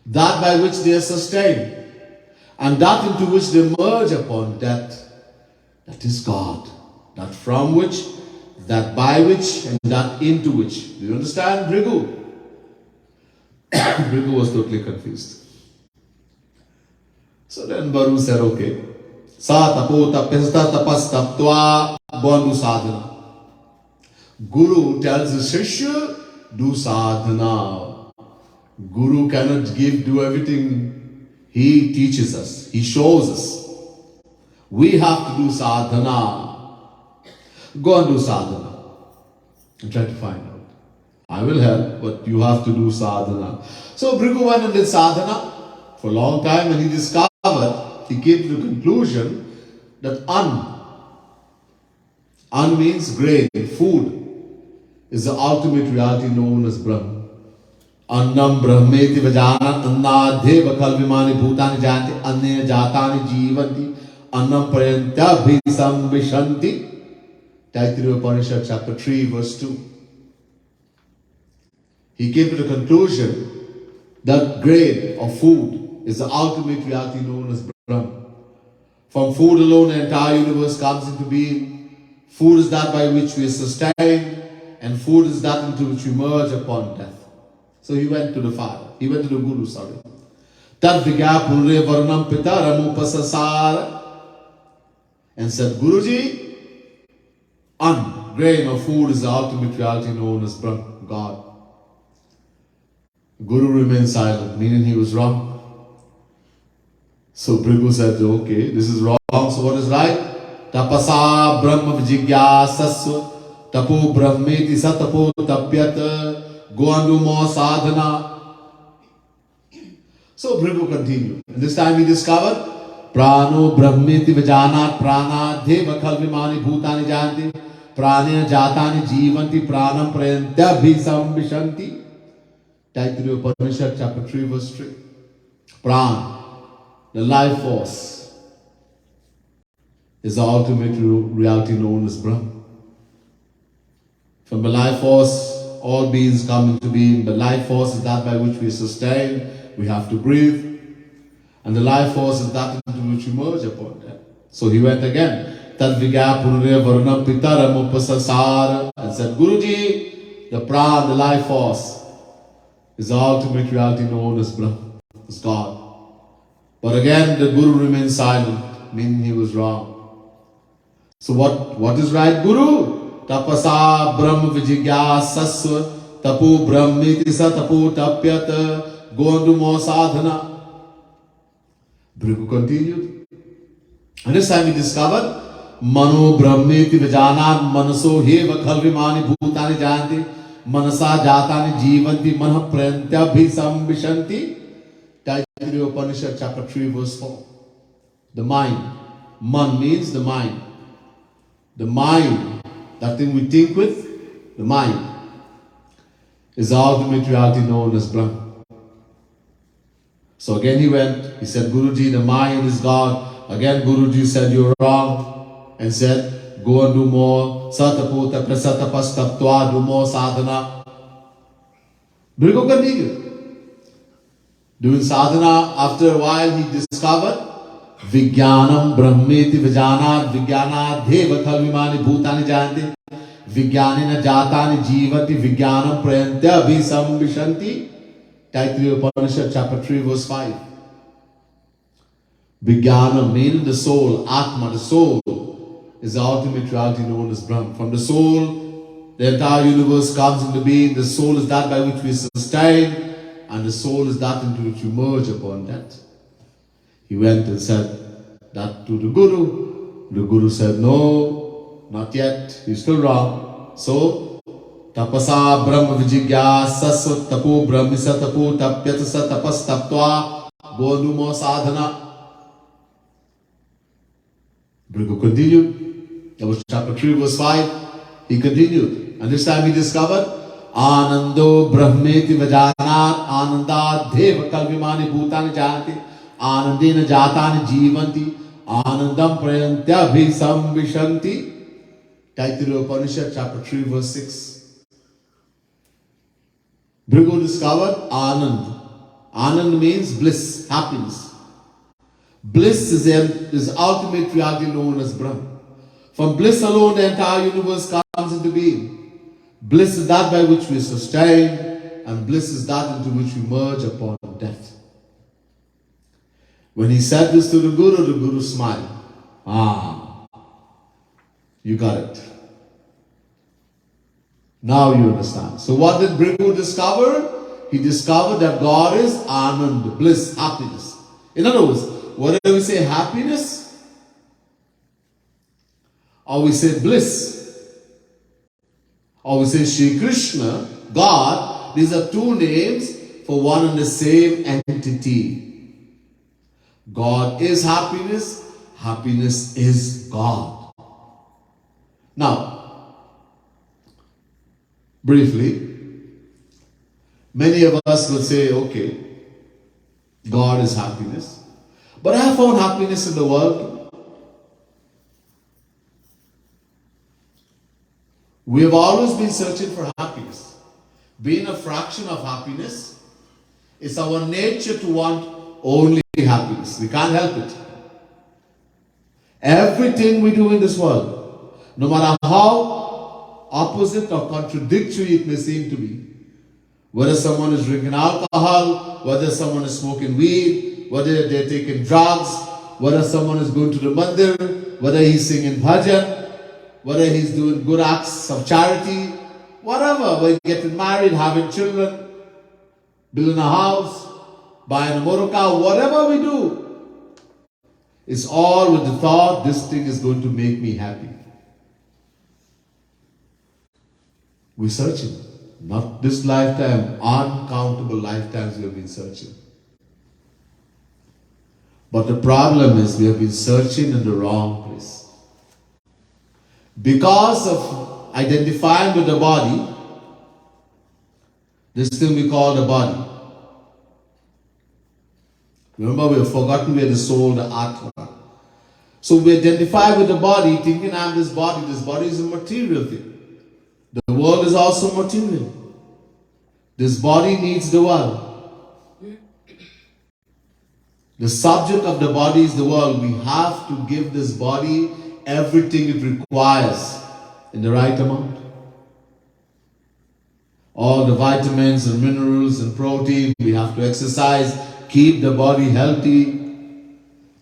that by which they are sustained, and that into which they merge upon death, that is God. That from which, that by which, and that into which. Do you understand, Bhrigu? Bhrigu was totally confused. So then Varun said, okay. Sa tapo tapesta tapas taptva bondu sadhana. Guru tells his Shishya, do sadhana. Guru cannot do everything. He teaches us. He shows us. We have to do sadhana. Go and do sadhana. And try to find out. I will help, but you have to do sadhana. So Bhrigu went and did sadhana for a long time, and he discovered, he came to the conclusion that an means grain, food, is the ultimate reality known as Brahma. Annam brahmeti vajana annadhe vakal vimani bhutani janti anne jatani jivanti annam prayanta bhisam vishanti. Taittiriya Upanishad chapter 3 verse 2. He came to the conclusion that grain or food is the ultimate reality known as Brahma. From food alone the entire universe comes into being. Food is that by which we are sustained, and food is that into which we merge upon death. So he went to the father, he went to the Guru, sorry. Tad vigya purre varnam pitaram upasasara, and said, Guruji, grain or food is the ultimate reality known as Brahma, God. Guru remained silent, meaning he was wrong. So Bhrigu said, okay, this is wrong, so what is right? Tapasa brahma vijigyasasu tapo brahmeti satapo tapyat goandumo sadhana. So Bhrigu continued. And this time he discovered Prano brahmeti vijanat prana deva khalvimani bhutani janti prane jatani jivanti pranam prayantya bhisam vishanti. Taittiriya Upanishad chapter 3 verse 3. Pran, the life force, is the ultimate reality known as Brahma. From the life force, all beings come into being. The life force is that by which we sustain, we have to breathe. And the life force is that into which we merge upon that. So he went again. Tad vigya purre varnam pitaram upasasara, and said, Guruji, the pran, the life force, is the ultimate reality known as Brahma, as God. But again, the Guru remained silent, meaning he was wrong. So what is right, Guru? Tapasa brahma vijigyasasva tapu brahmiti sa tapu tapyat goandumo sadhana. Bhrigu continued. And this time he discovered Mano brahmeti vijanat manaso heva khalvimani bhutani janti manasa jatani jivanti manah prayantya bhisam vishanti. Taittiriya Upanishad chapter 3 verse 4. The mind. Man means the mind. The mind, that thing we think with, the mind, is the ultimate reality known as Brahma. So again he went, he said, Guruji, the mind is God. Again Guruji said, you're wrong, and said, go and do more. Sataputa prasatapas taptva, do more sadhana. Bhrigu continued. Doing sadhana, after a while he discovered Vijnanam brahmeti vijanat vijnanat deva khalvimani bhutani janti vijnanina jatani jivati vijnanam prayantya bhisam vishanti. Taittiriya Upanishad chapter 3 verse 5. Vijnanam meaning the soul, Atma, the soul, is the ultimate reality known as Brahma. From the soul, the entire universe comes into being. The soul is that by which we sustain, and the soul is that into which you merge upon that. He went and said that to the Guru. The Guru said, no, not yet, he's still wrong. So, tapasa brahma vijigyasasva tapo brahmisa tapo tapyatasa tapas taptva goandumo sadhana. Bhrigu continued. That was chapter 3 verse 5. He continued. And this time he discovered Anando brahmeti vajanat anandad deva kalvimani bhutani janti anandena jatani jivanti anandam prayantya bhisam vishanti. Taittiriya Upanishad chapter 3 verse 6. Bhrigu discovered Anand. Anand means bliss, happiness. Bliss is ultimate reality known as Brahma. From bliss alone the entire universe comes into being. Bliss is that by which we sustain, and bliss is that into which we merge upon death. When he said this to the Guru smiled. You got it. Now you understand. So what did Bhrigu discover? He discovered that God is Anand, bliss, happiness. In other words, whatever we say happiness, or we say bliss, or we say Shri Krishna, God, these are two names for one and the same entity. God is happiness, happiness is God. Now, briefly, many of us will say, okay, God is happiness, but I have found happiness in the world. We have always been searching for happiness. Being a fraction of happiness, it's our nature to want only happiness. We can't help it. Everything we do in this world, no matter how opposite or contradictory it may seem to be, whether someone is drinking alcohol, whether someone is smoking weed, whether they're taking drugs, whether someone is going to the mandir, whether he's singing bhajan, whether he's doing good acts of charity, whatever, whether getting married, having children, building a house, buying a motor car, whatever we do, it's all with the thought, this thing is going to make me happy. We're searching. Not this lifetime, uncountable lifetimes we have been searching. But the problem is we have been searching in the wrong place. Because of identifying with the body, this thing we call the body. Remember, we have forgotten we are the soul, the Atma. So we identify with the body, thinking I'm this body. This body is a material thing. The world is also material. This body needs the world. The subject of the body is the world. We have to give this body everything it requires in the right amount. All the vitamins and minerals and protein, we have to exercise, keep the body healthy.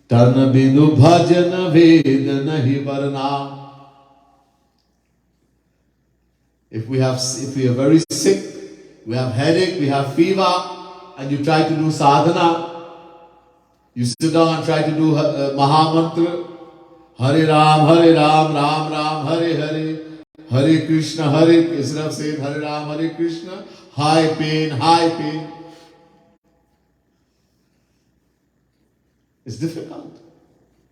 Tarna binu bhajana vedana hi varna. If we are very sick, we have headache, we have fever, and you try to do sadhana, you sit down and try to do Mahamantra, Hare Ram, Ram Ram, Hare Hare, Hare Krishna, instead of saying Hare Ram, Hare Krishna, high pain. It's difficult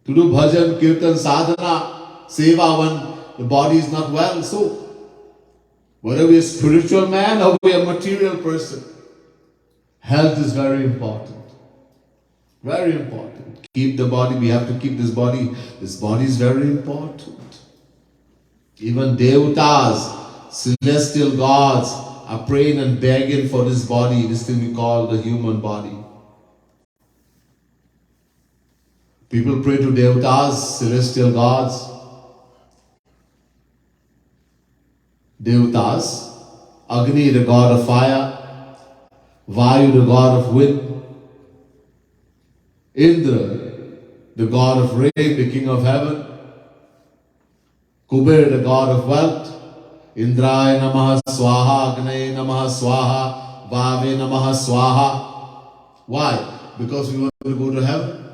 to do bhajan, kirtan, sadhana, seva when the body is not well. So, whether we are a spiritual man or we are a material person, health is very important. Very important. Keep the body, we have to keep this body. This body is very important. Even devatas, celestial gods are praying and begging for this body, this thing we call the human body. People pray to devatas, celestial gods. Devatas, Agni, the god of fire, Vayu, the god of wind, Indra, the god of rain, the king of heaven, Kuber, the god of wealth, Indraya Namaha Swaha, Agnaye Namaha Swaha, Vave Namaha Swaha. Why? Because we want to go to heaven.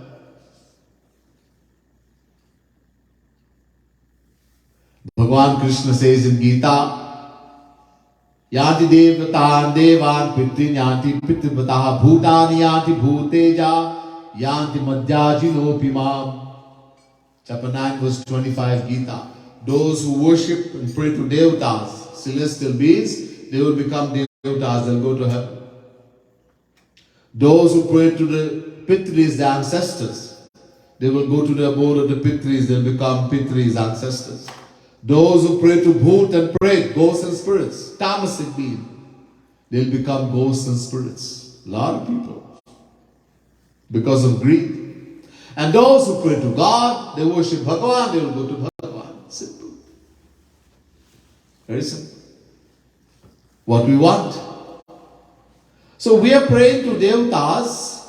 Bhagavan Krishna says in Gita, Yanti devatan devan pitrin yanti pitrivataha bhutani yanti bhuteja yanti madhyajino pimam. Chapter 9 verse 25 Gita. Those who worship and pray to devatas, celestial beings, they will become devatas, they'll go to heaven. Those who pray to the pitris, the ancestors, they will go to the abode of the pitris, they'll become pitris, ancestors. Those who pray to Bhut and Pret, ghosts and spirits, tamasic being, they'll become ghosts and spirits. A lot of people. Because of greed. And those who pray to God, they worship Bhagavan, they will go to Bhagavan. Simple. Very simple. What we want. So we are praying to Devatas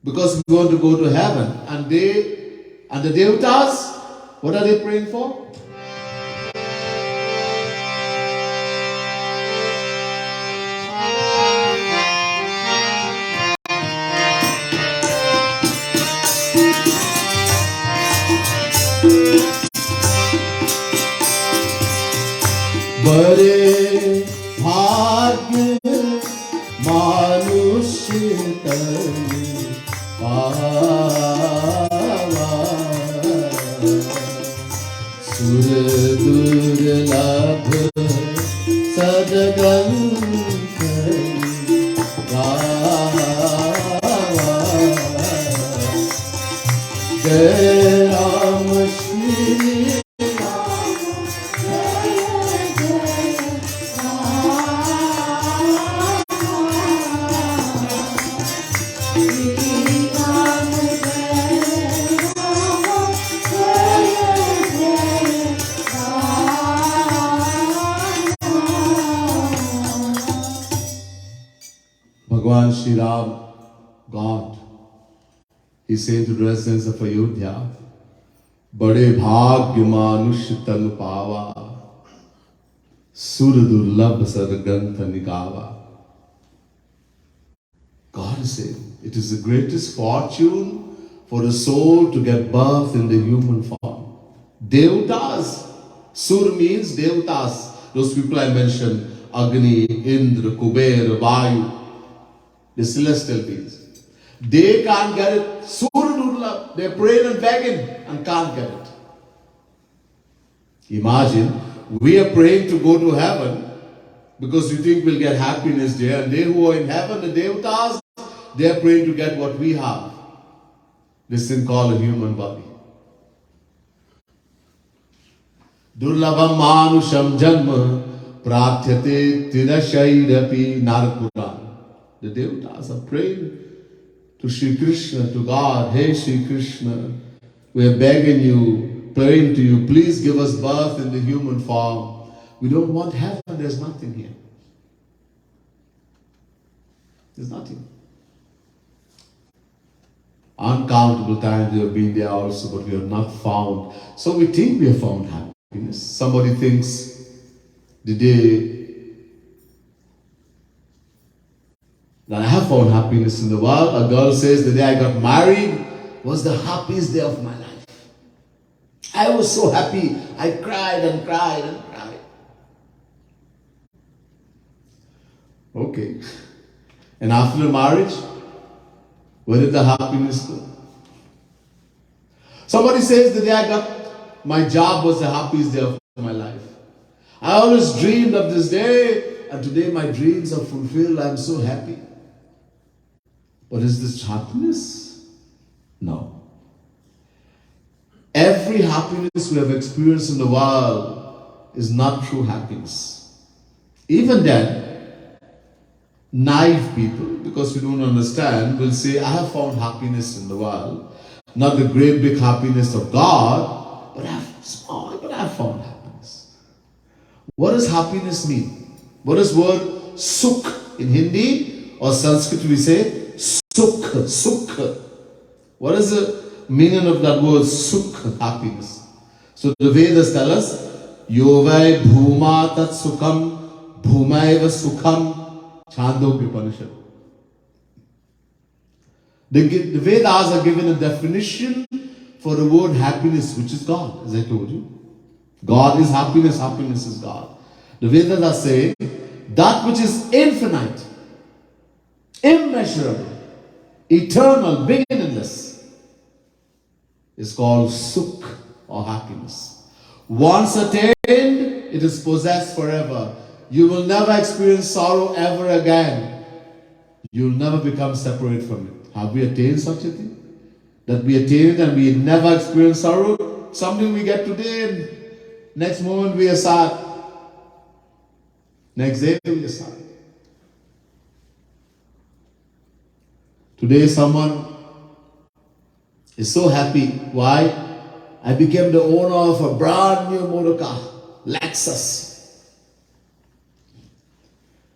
because we want to go to heaven. And the Devatas, what are they praying for? बड़े भाग्य मानुष्य तन पावा सुर दुर्लभ सदग्रंथ गावा जय Ram Shri Bhagwan Shri Ram God. He's saying to the residents of Ayodhya, Bade bhagya manush tan pava, sur durlabh sargantha nikava. God is saying, it is the greatest fortune for a soul to get birth in the human form. Devtas. Sur means Devtas. Those people I mentioned, Agni, Indra, Kuber, Vayu, the celestial beings. They can't get it. Sur Durlabh. They're praying and begging and can't get it. Imagine, we are praying to go to heaven because we think we'll get happiness there. And they who are in heaven, the Devtas, they are praying to get what we have. This thing called a human body. Durlabham manusham janma prathyate tirashairapi narpuran. The Devtas are praying to Sri Krishna, to God. Hey Sri Krishna, we are begging you, praying to you, please give us birth in the human form. We don't want heaven, there's nothing here. There's nothing. Uncountable times we have been there also, but we have not found. So we think we have found happiness. Somebody thinks the day that I have found happiness in the world, a girl says the day I got married was the happiest day of my life. I was so happy. I cried and cried and cried. Okay. And after the marriage, where did the happiness go? Somebody says the day I got my job was the happiest day of my life. I always dreamed of this day, and today my dreams are fulfilled. I'm so happy. But is this happiness? No. Every happiness we have experienced in the world is not true happiness. Even then, naive people, because we don't understand, will say, I have found happiness in the world. Not the great big happiness of God, but I have found happiness. What does happiness mean? What does word sukh in Hindi or Sanskrit we say? Sukh. What is the meaning of that word sukh, happiness? So the Vedas tell us, Yovai bhuma tat sukham bhumaiva sukham Chandogya Upanishad. The Vedas are given a definition for the word happiness, which is God, as I told you. God is happiness, happiness is God. The Vedas are saying that which is infinite, immeasurable, eternal, beginningless is called sukh or happiness. Once attained, it is possessed forever. You will never experience sorrow ever again. You will never become separate from it. Have we attained such a thing? That we attain it and we never experience sorrow? Something we get today and next moment we are sad. Next day we are sad. Today someone is so happy. Why? I became the owner of a brand new motor car, Lexus.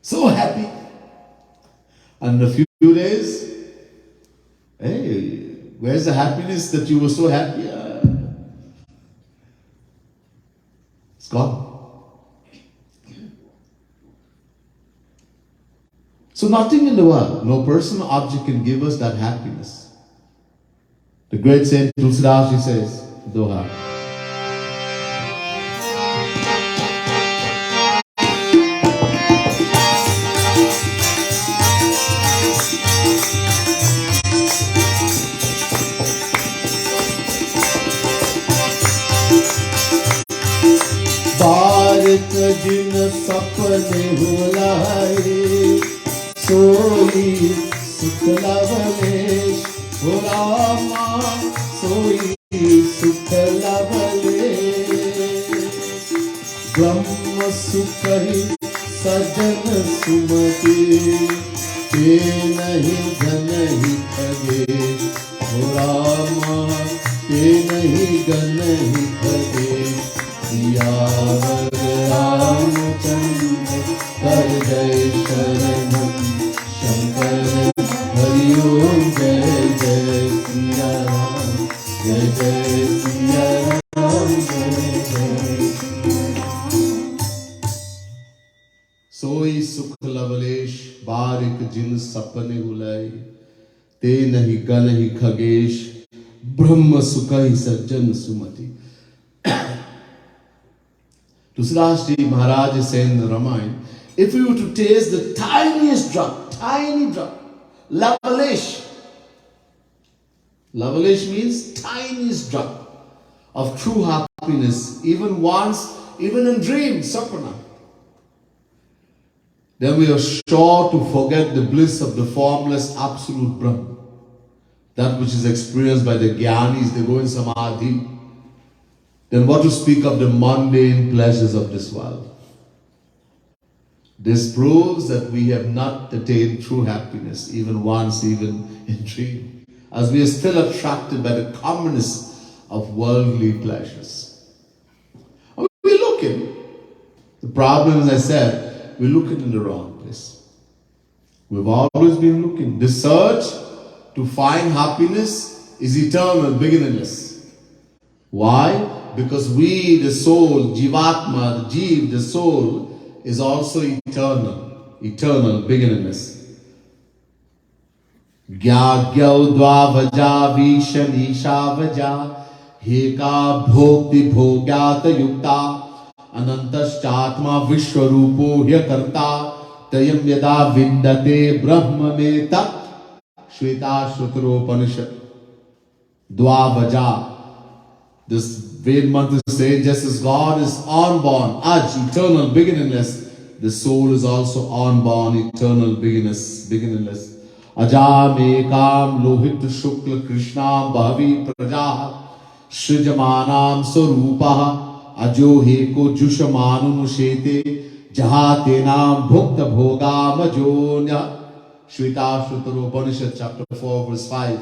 So happy. And in a few days, hey, where's the happiness that you were so happy? It's gone. So nothing in the world, no person or object can give us that happiness. The great Saint Tulsidas, he says, Doha. बारिक जिन सपने भुलाए सोई सुख लवलेश हो रामा सोई सुख लवलेश ब्रह्म सुख ही सजन सुमति ते नहीं धन ही खगेश हो रामा ते नहीं गण ही खगेश सियावर रामचंद्र कर जय शरणम शंकर हरि ओम व्यवहारिक जिन सपने हुलय, ते नहीं गण ही खगेश, ब्रह्म सुख ही सज्जन सुमति. Tusrashji Maharaj is saying in the Ramayana, if you were to taste the tiniest drop, tiny drop, lavalish. Lavalish means tiniest drop of true happiness, even once, even in dreams, sapana. Then we are sure to forget the bliss of the formless absolute Brahman. That which is experienced by the Gyanis, they go in Samadhi. Then what to speak of the mundane pleasures of this world? This proves that we have not attained true happiness, even once, even in dream, as we are still attracted by the commonness of worldly pleasures. We're looking. The problem, as I said, we're looking in the wrong place. We've always been looking. The search to find happiness is eternal, beginningless. Why? Because we, the soul, Jivatma, the Jeev, the soul, is also eternal, beginningless. Gya gyau dvavaja vishanisha vaja heka bhokti bhogyata yukta anantaschatma vishwarupo hyakarta tayam yada vindate brahma me tat shveta shrutropanishad dvavaja. This Ved mantra says, just as God is unborn, Aj, eternal, beginningless, the soul is also unborn, eternal, beginningless. Ajam ekam lohit shukla krishnam bhavi prajaha shrijamanam sarupaha ajo heko jushamanu nushete jahate nam bhukta bhogam ajonya. Shveta Shrutaro Upanishad chapter 4 verse 5.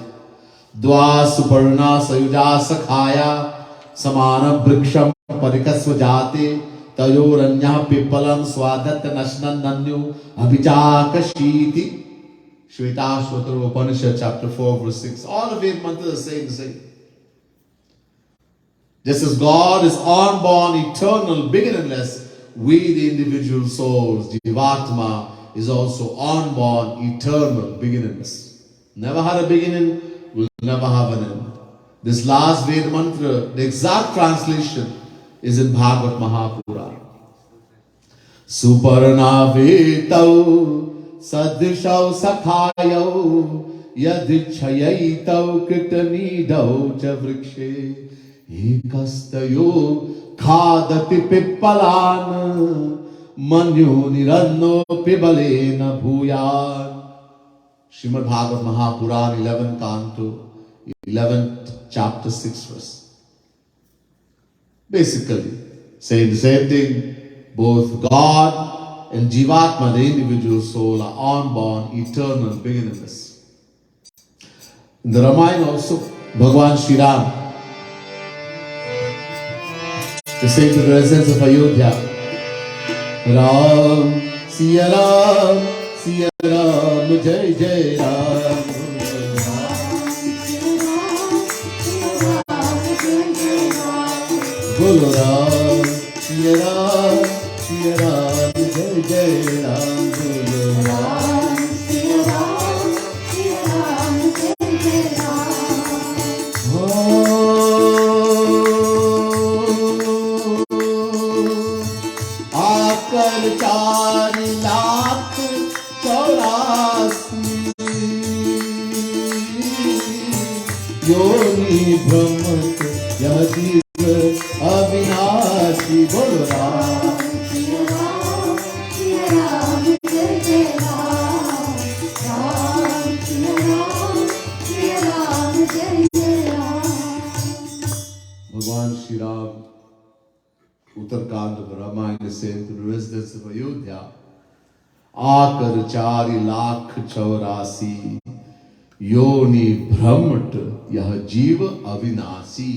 Dva suparna sayuja sakhaya Samana briksham parikasva jate tayoranya pipalam swadat nashnan nanyu abhijakashiti. Shveta Shvatara Upanishad chapter 4 verse 6. All of it mantras are saying the same. Just as God is unborn, eternal, beginningless, we the individual souls, Jivatma, is also unborn, eternal, beginningless. Never had a beginning, will never have an end. This last Ved mantra, the exact translation is in Bhagavad Mahapurana. Suparna vetau sadishau sakhayau yadhichayayitau kritanidau cha vrikshe ekastayo khadati pippalan manyu niranno pibalena bhuyan. Srimad Bhagavad Mahapurana 11 Canto 11th chapter 6 verse. Basically, saying the same thing, both God and Jivatma, the individual soul, are unborn, eternal, beginningless. In the Ramayana also, Bhagavan Shri Ram, the same residents of Ayodhya, Ram, Siya Ram, Jai Jai Ram. Guru Ram, Siya Ram, Jai Jai Ram, Guru Ram, Siya Ram, Jai Jai Ram. Aakar 4 lakh 84 Yoni Brahmat Yadi अविनाशी बोलो राम सिया राम जय जय राम राम सिया राम जय जय Ram. Bhagwan Shri Ram, Uttarkand of Ramayana, is saying to the residents of Ayodhya, Aakar 4 lakh 84 Yoni Brahmat Yah Jiva Avinasi.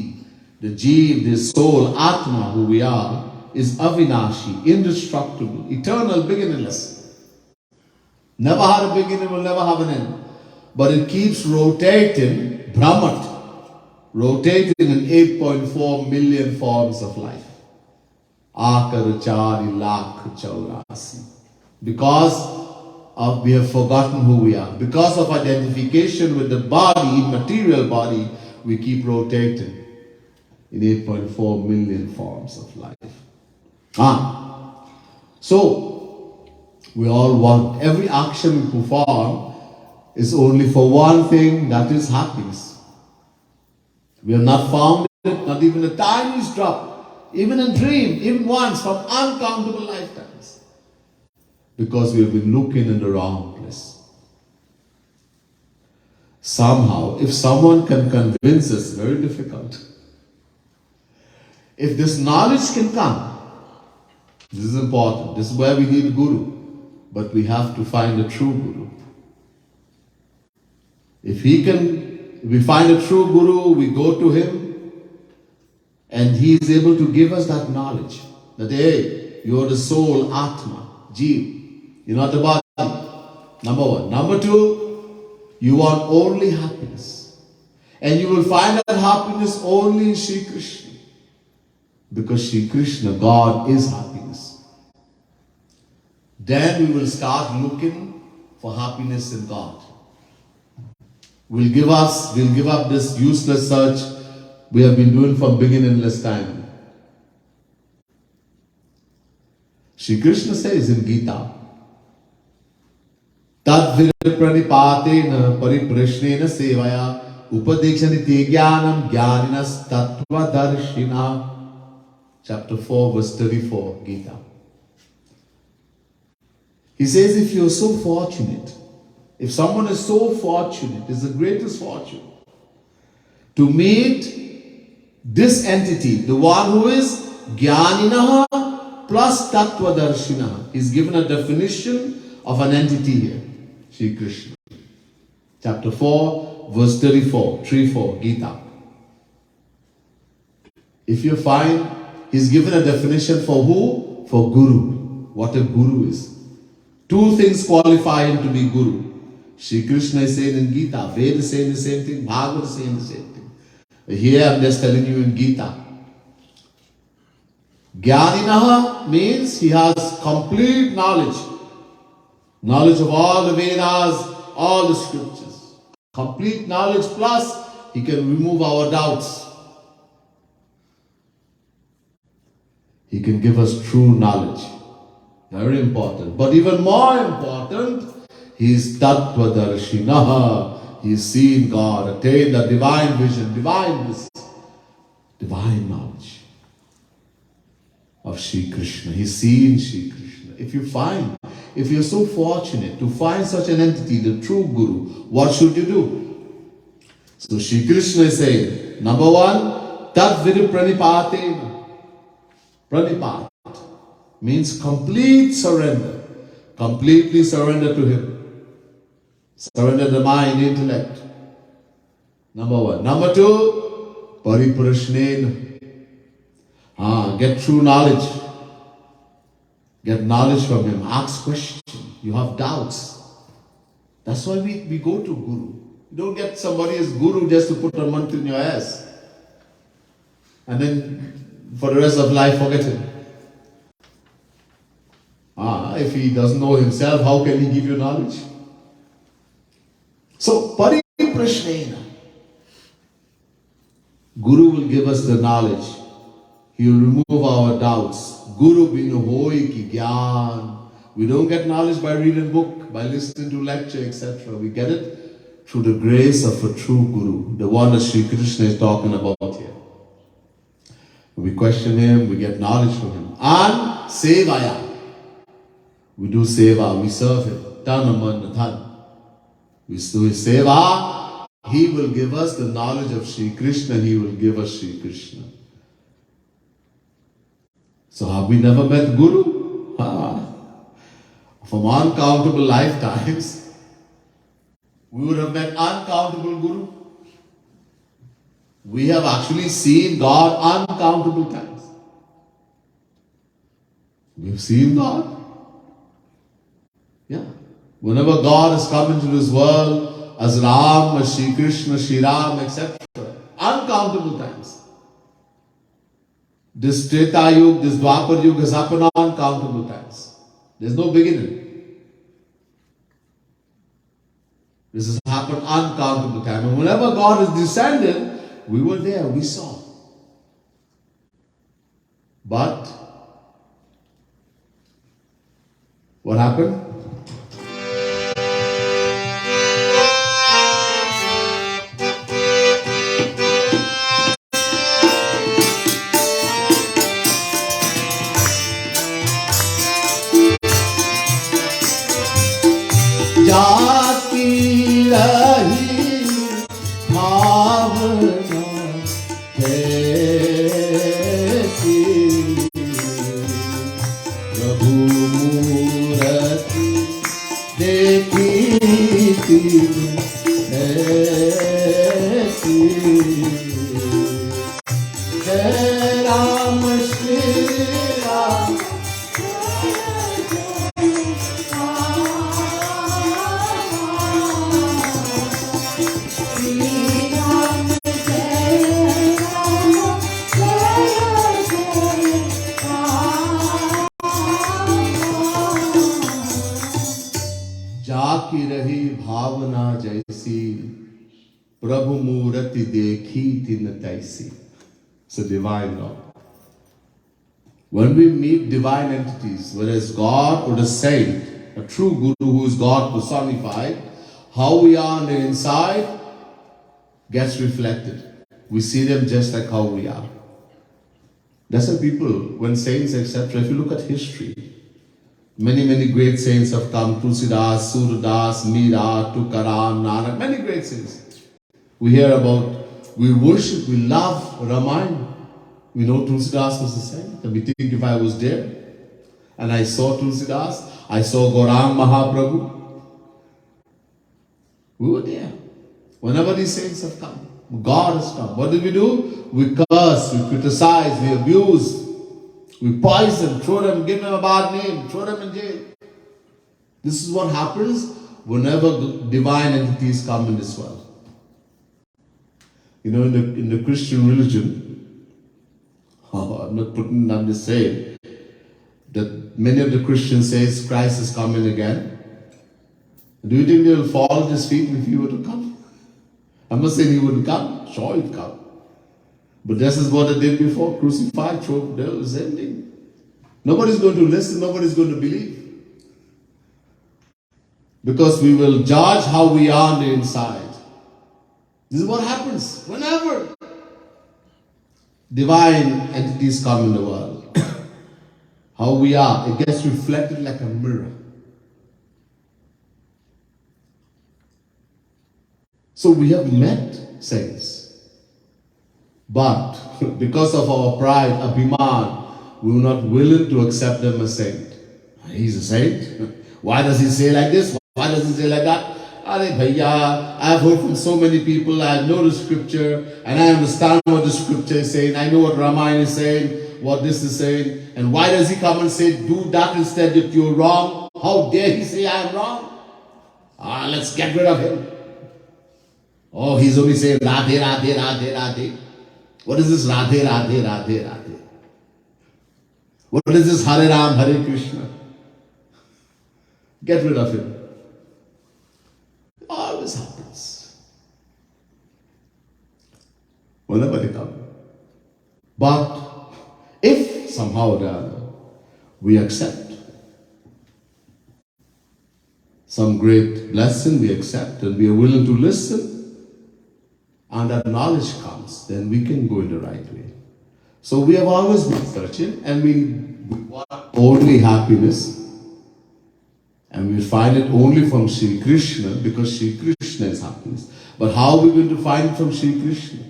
The Jeev, the soul, Atma, who we are, is Avinashi, indestructible, eternal, beginningless. Never had a beginning, will never have an end. But it keeps rotating, Brahmat, rotating in 8.4 million forms of life. Aakar 4 lakh 84. Because we have forgotten who we are. Because of identification with the body, material body, we keep rotating in 8.4 million forms of life. So, we all want, every action we perform is only for one thing, that is happiness. We have not found it, not even the tiniest drop, even in dream, even once, from uncountable lifetimes. Because we have been looking in the wrong place. Somehow, if someone can convince us, very difficult. If this knowledge can come, this is important. This is where we need a guru. But we have to find a true guru. If we find a true guru, we go to him, and he is able to give us that knowledge. That, hey, you are the soul, Atma, Jeev. You're not the body. Number one. Number two, you want only happiness. And you will find that happiness only in Shri Krishna. Because Shri Krishna, God, is happiness. Then we will start looking for happiness in God. We'll give up this useless search we have been doing from beginningless time. Shri Krishna says in Gita, Tad vipranipaten pariprashnena sevaya upadekshani jnanam jnaninas tattva darshina. Chapter 4, verse 34, Gita. He says, if you're so fortunate, if someone is so fortunate, it's the greatest fortune, to meet this entity, the one who is Jnaninaha plus Tattvadarshinaha. He's given a definition of an entity here, Shri Krishna. Chapter 4, verse 34, 3-4, Gita. If you find, he's given a definition for who? For Guru. What a Guru is. Two things qualify him to be Guru. Shri Krishna is saying in Gita, Veda is saying the same thing, Bhagavad is saying the same thing. Here I'm just telling you in Gita. Jnaninaha means he has complete knowledge. Knowledge of all the Vedas, all the scriptures. Complete knowledge plus he can remove our doubts. He can give us true knowledge. Very important. But even more important, he is Tattvadarshinaha. He has seen God, attained the divine vision, divine bliss, divine knowledge of Shri Krishna. He's seen Shri Krishna. If you're so fortunate to find such an entity, the true Guru, what should you do? So Shri Krishna is saying, number one, Tat Vipranipaten. Pranipat means complete surrender. Completely surrender to him. Surrender the mind, intellect. Number one. Number two, Pariprashnen. Get true knowledge. Get knowledge from him. Ask questions. You have doubts. That's why we go to Guru. You don't get somebody as Guru just to put a mantra in your ass. And then for the rest of life, forget him. If he doesn't know himself, how can he give you knowledge? So, Pariprashnena. Guru will give us the knowledge. He will remove our doubts. Guru binu hoi ki gyan. We don't get knowledge by reading book, by listening to lecture, etc. We get it through the grace of a true Guru, the one that Sri Krishna is talking about here. We question him, we get knowledge from him. And sevaya. We do seva, we serve him. Tanaman dhan. We do his seva. He will give us the knowledge of Sri Krishna. He will give us Sri Krishna. So have we never met Guru? From uncountable lifetimes, we would have met uncountable Guru. We have actually seen God uncountable times. We've seen God. Yeah. Whenever God has come into this world as Ram, as Shri Krishna, Shri Ram, etc. Uncountable times. This Treta Yuga, this Dwapar Yuga has happened uncountable times. There's no beginning. This has happened uncountable times. And whenever God has descended, we were there, we saw. But what happened? जाती रही भावना कैसी प्रभु मूरति देखी थी ऐसी जय राम श्री राम जाकी रही भावना जैसी प्रभु मूर्ति देखी थी न तैसी. It's a divine law. When we meet divine entities, whether it's God or the saint, a true guru who is God personified, how we are on the inside gets reflected. We see them just like how we are. That's why people, when saints, etc., if you look at history, many great saints have come. Tulsidas, Surdas, Meera, Tukaram, Nanak, many great saints. We hear about, we worship, we love Ramayana. We know Tulsidas was a saint. And we think if I was there and I saw Tulsidas, I saw Gaurang Mahaprabhu, we were there. Whenever these saints have come, God has come. What did we do? We curse, we criticize, we abuse, we poison, throw them, give them a bad name, throw them in jail. This is what happens whenever divine entities come in this world. You know, in the Christian religion, I'm just saying that many of the Christians say Christ is coming again. Do you think they will fall at his feet if he were to come? I'm not saying he wouldn't come. Sure, he'd come. But this is what they did before. Crucified, choked, the same thing. Nobody's going to listen. Nobody's going to believe. Because we will judge how we are on the inside. This is what happens whenever divine entities come in the world. How we are, it gets reflected like a mirror. So we have met saints. But because of our pride, Abhiman, we were not willing to accept them as saint. He's a saint. Why does he say like this? Why does he say like that? Are bhaiya, I have heard from so many people, I know the scripture, and I understand what the scripture is saying. I know what Ramayana is saying, what this is saying. And why does he come and say, do that instead if you're wrong? How dare he say I am wrong? Let's get rid of him. Oh, he's only saying Radhe, Radhe, Radhe, Radhe. What is this Radhe, Radhe, Radhe, Radhe? What is this Hare Ram, Hare Krishna? Get rid of him. It always happens. Whenever they come. But if somehow or the other we accept some great blessing, we accept and we are willing to listen, and that knowledge comes, then we can go in the right way. So we have always been searching, and we want only happiness, and we find it only from Sri Krishna, because Sri Krishna is happiness. But how are we going to find it from Sri Krishna?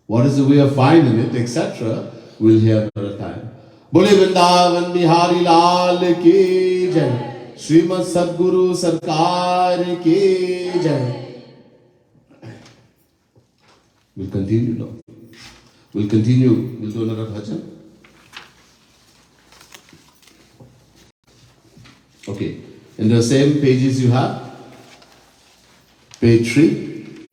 What is the way of finding it, etc.? We'll hear another time. Bole Vrindavan Bihari Lal ki jai. Srimad Sadguru Sarkar ki jai. We'll continue now. We'll continue. We'll do another bhajan. Okay. In the same pages you have, page 3.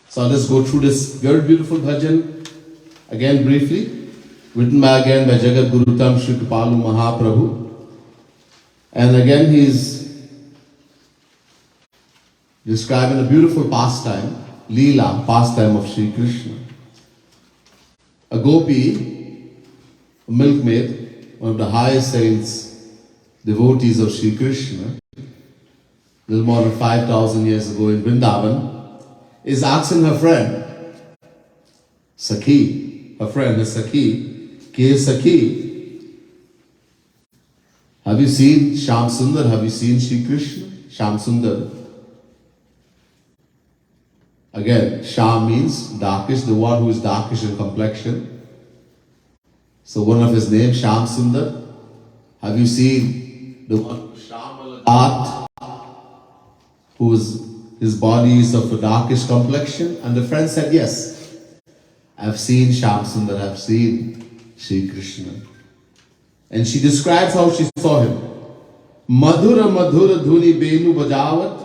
So let's go through this very beautiful bhajan again briefly. written by again by Jagat Guru Tam Shri Kripalu Mahaprabhu. And again he is describing a beautiful pastime, Leela, pastime of Sri Krishna. A gopi, a milkmaid, one of the highest saints, devotees of Sri Krishna, a little more than 5,000 years ago in Vrindavan, is asking her friend, Sakhi, her friend is Sakhi, Ke Sakhi, have you seen Sham Sundar? Have you seen Sri Krishna? Sham Sundar. Again, Sham means darkish, the one who is darkish in complexion. So one of his names, Sham Sundar. Have you seen the one who Sham whose his body is of a darkish complexion? And the friend said, yes, I've seen Sham Sundar, I've seen Sri Krishna. And she describes how she saw him. Madhura madhura dhuni benu bajawat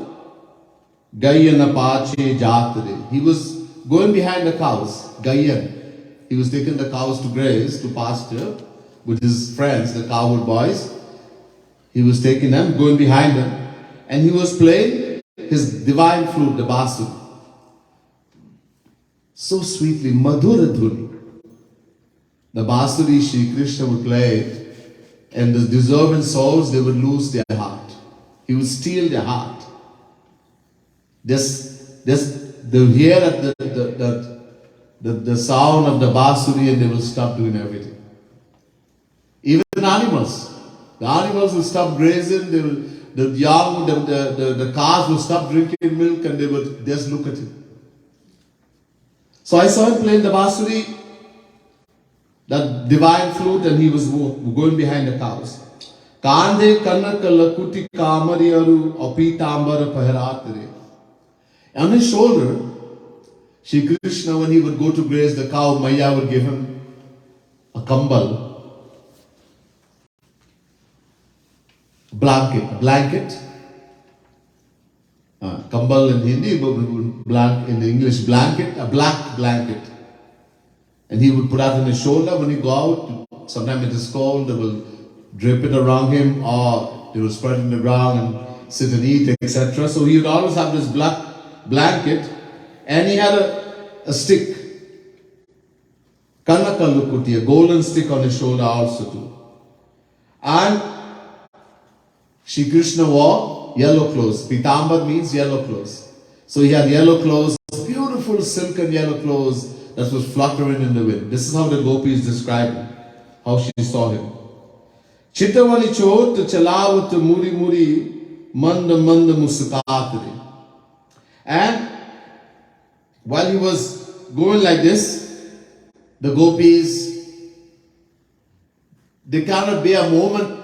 Gayyan Apache Jatre. He was going behind the cows, Gayyan. He was taking the cows to graze, to pasture with his friends, the cowherd boys. He was taking them, going behind them, and he was playing his divine flute, the basur. So sweetly, Madhura Dhuni. The basuri Sri Krishna would play, and the deserving souls, they would lose their heart. He would steal their heart. They'll hear at the sound of the basuri and they will stop doing everything. Even animals. The animals will stop grazing, the cows will stop drinking milk and they would just look at him. So I saw him playing the basuri, that divine flute, and he was going behind the cows. Kande kanak lakuti kamari aru apitambar paharatare. On his shoulder, Shri Krishna, when he would go to graze the cow, Maya would give him a kambal, blanket. Kambal in Hindi, in English, blanket, a black blanket. And he would put that on his shoulder when he go out. Sometimes it is cold, they will drape it around him, or they will spread it on the ground and sit and eat, etc. So he would always have this black blanket, and he had a stick, Kanakalukuti, a golden stick on his shoulder also too. And Shri Krishna wore yellow clothes. Pitambar means yellow clothes. So he had yellow clothes, beautiful silken yellow clothes that was fluttering in the wind. This is how the gopis describe him, how she saw him. Chitavali chot chalawat muri muri manda manda musakatri. And while he was going like this, the gopis, they cannot bear a moment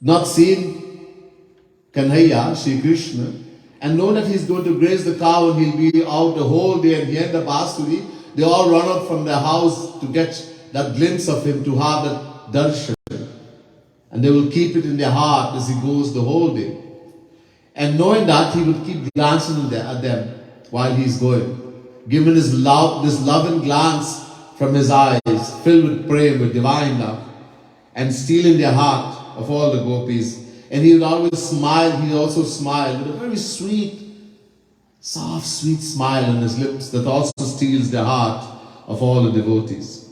not seeing Kanhaiya, Sri Krishna, and know that he's going to graze the cow and he'll be out the whole day and hear the basuri. They all run out from their house to get that glimpse of him, to have that darshan. And they will keep it in their heart as he goes the whole day. And knowing that, he would keep glancing at them while he's going, giving his love, this loving glance from his eyes, filled with prayer, with divine love, and stealing their heart of all the gopis. And he would always smile. He also smiled with a very sweet, soft, sweet smile on his lips that also steals the heart of all the devotees.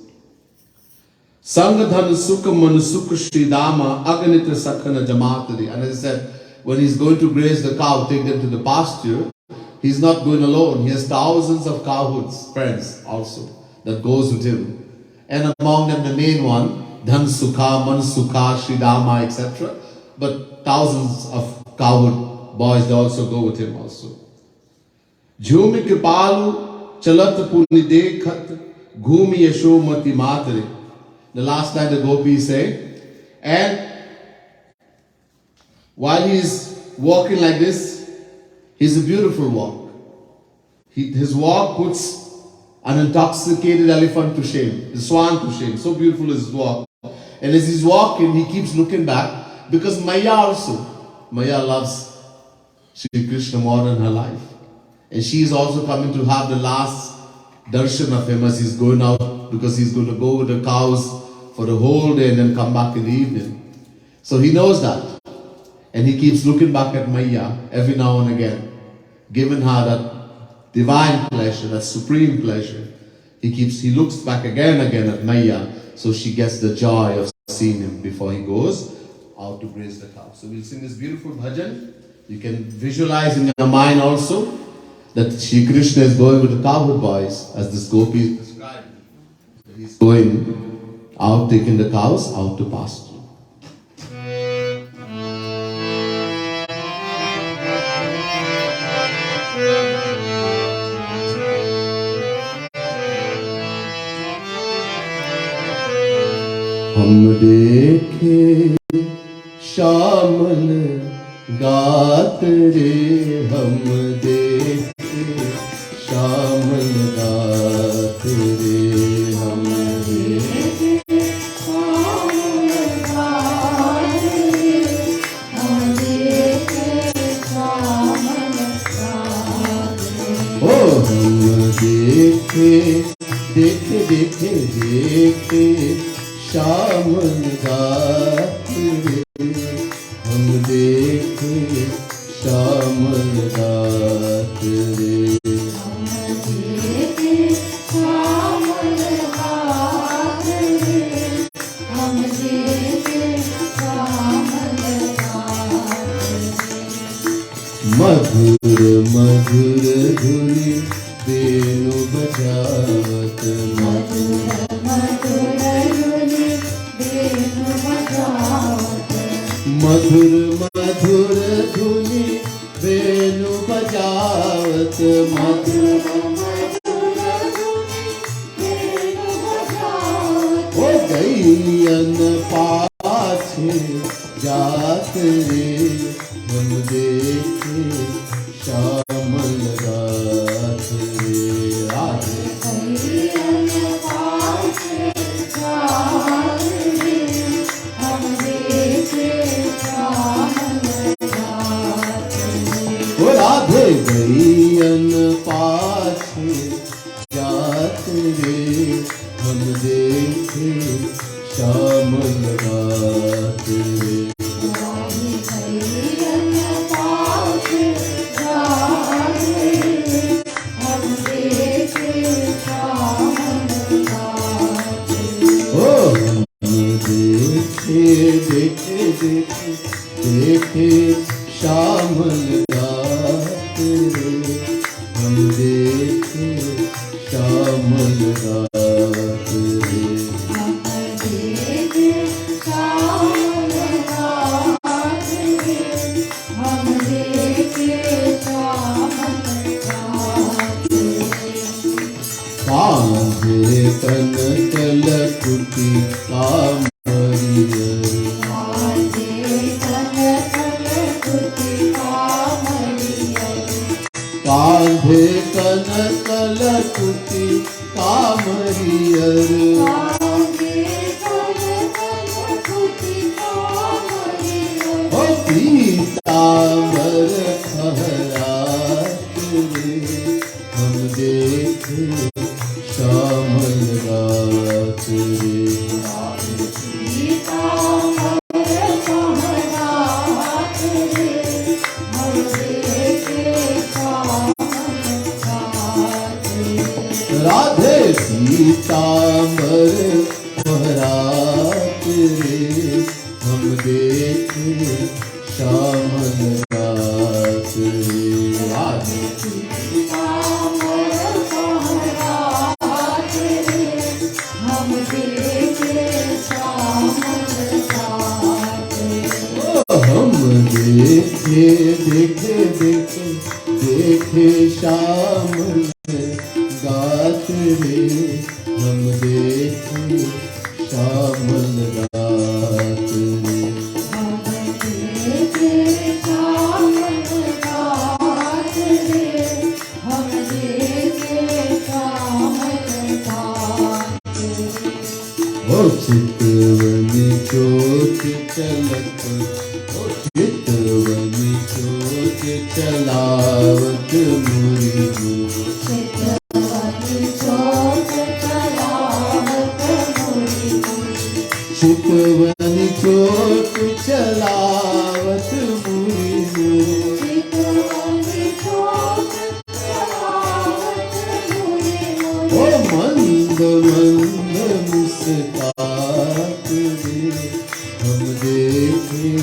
Sangadhan sukha manusukha shridama aganita sakhana jamatari. And as I said, when he's going to graze the cow, take them to the pasture, he's not going alone. He has thousands of cowherds, friends also, that goes with him. And among them, the main one, Dhan Sukha, Man Sukha, Shridama, etc. But thousands of cowherd boys, they also go with him also. Jhumi Kripalu, Chalat Puni Dekhat, Ghumi Yashomati Matare. The last line the gopis say. And while he's walking like this, he's a beautiful walk. His walk puts an intoxicated elephant to shame, the swan to shame. So beautiful is his walk. And as he's walking, he keeps looking back, because Maya loves Shri Krishna more than her life. And she is also coming to have the last darshan of him as he's going out to because he's going to go with the cows for the whole day and then come back in the evening. So he knows that. And he keeps looking back at Maya every now and again, giving her that divine pleasure, that supreme pleasure. He looks back again and again at Maya, so she gets the joy of seeing him before he goes out to graze the cow. So we'll sing this beautiful bhajan. You can visualize in your mind also that Shri Krishna is going with the cowherd boys, as this gopi is described. He's going out, taking the cows out to pasture. हम देखे श्यामल गात रे, हम देखे श्यामल गात रे, हम देखे श्यामल गात रे, हम देखे श्यामल गात रे। ओ हम देखे देखे देखे देखे श्यामल गात रे, हम देखे श्यामल गात रे, हम देखे श्यामल गात रे, हम देखे श्यामल गात रे। मधुर मधुर धुनी वेणु बजावत, मधुर मधुर धुनी वेणु बजावत, मधुर मधुर धुनी वेणु बजावत, मधुर मधुर धुनी वेणु बजावत। ओ गैयन पाछे जात रे, हम देखे श्यामल गात रे, राधे गैयन पाछे जात रे, हम देखे श्यामल गात रे। ओ राधे गैयन पाछे जात रे, हम देखे श्यामल गात रे, गैयन पाछे जात रे, हम देखे श्यामल गात रे। ओ हम देखे देखे देखे देखे श्यामल गात रे, हम देखे श्यामल गात रे, हम देखे श्यामल गात रे, हम देखे श्यामल गात रे। कांधे कनक लकुटी कामरियर, कांधे कनक लकुटी कामरियर, कांधे कनक लकुटी कामरियर, कांधे कनक लकुटी कामरियर। ओ पीतांबर फहरात रे, हम देखे श्यामल गात रे, पीतांबर फहरात रे, हम देखे श्यामल गात रे। राधे पीतांबर फहरात रे, हम देखे श्यामल गात रे, राधे पीतांबर फहरात रे, हम देखे श्यामल गात रे। ओ हम देखे देखे देखे देखे श्यामल गात रे, हम देखे श्यामल गात रे, हम देखे श्यामल गात रे, हम देखे श्यामल गात रे। ओ चितवनी चोट चलत, ओ चितवनी चोट चलावत मुरी, चितवनी चोट चलावत चितवनी चोट चलावत मुनि मोर। चितवनी चोट चलावत मुनि मोर। ओ मंद मंद मुस्कात रे, हम देखे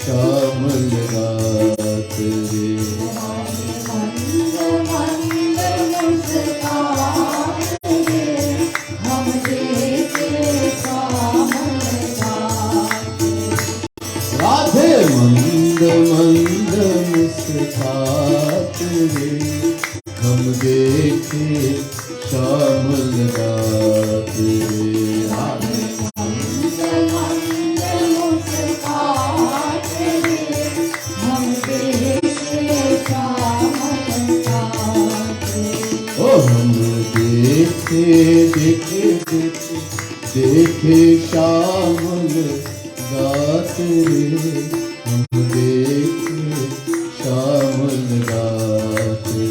श्यामल रात रे। मंद मंद मुस्कान रे, हम देखे श्यामल रात रे। राधे मंद मंद मुस्कात रे, हम देखे श्यामल रात रे। राधे मंद मंद मुस्कान रे, हम देखे श्यामल रात रे। ओ हम देखे देखे देखे देखे श्यामल रात रे, हम देखे श्यामल रात रे।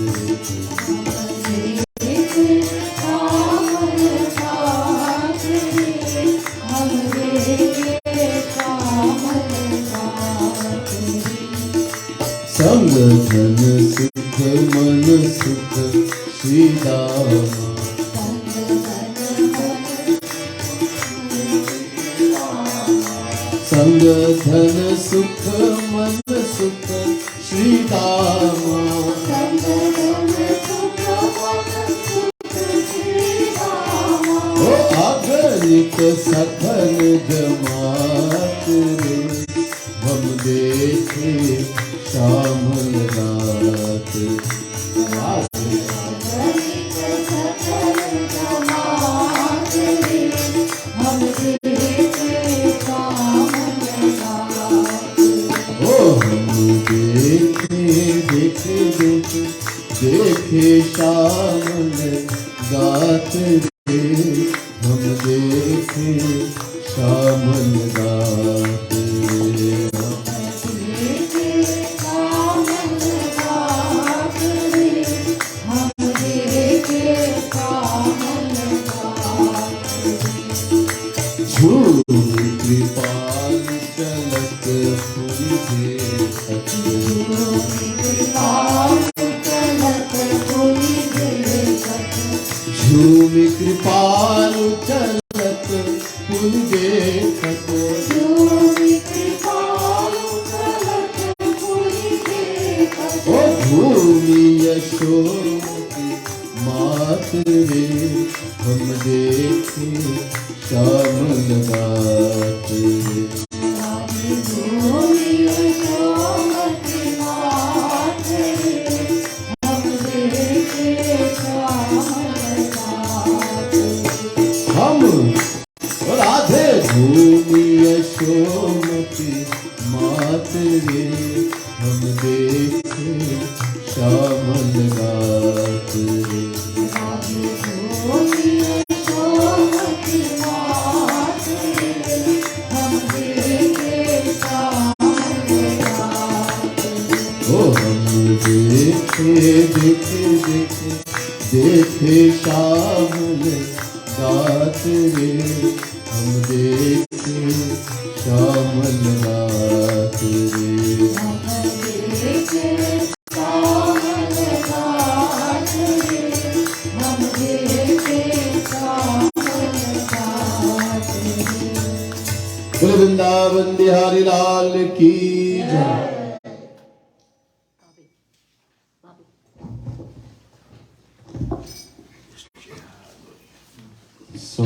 संग धन सुख मन सुख श्री दामा। संग धन सुख मन सुख श्री दामा। ओ अगणित सखन जमात रे, हम देखे श्यामल रात रे। ओ हम देखे देखे देखे देखे श्यामल रात रे, हम देखे श्यामल रात रे। झूम कृपाल चलत फूल देखत। झूम कृपाल चलत फूल देखत। ओ भूमि यशोमती मात रे, हम देखे श्यामल रात रे। हम राधे भूमि यशोमती मात रे, हम देखे श्यामल रात रे। ओ हम देखे देखे देखे देखे श्यामल रात रे, हम देखे श्यामल रात रे। बोले वृंदावन बिहारी लाल की जय। So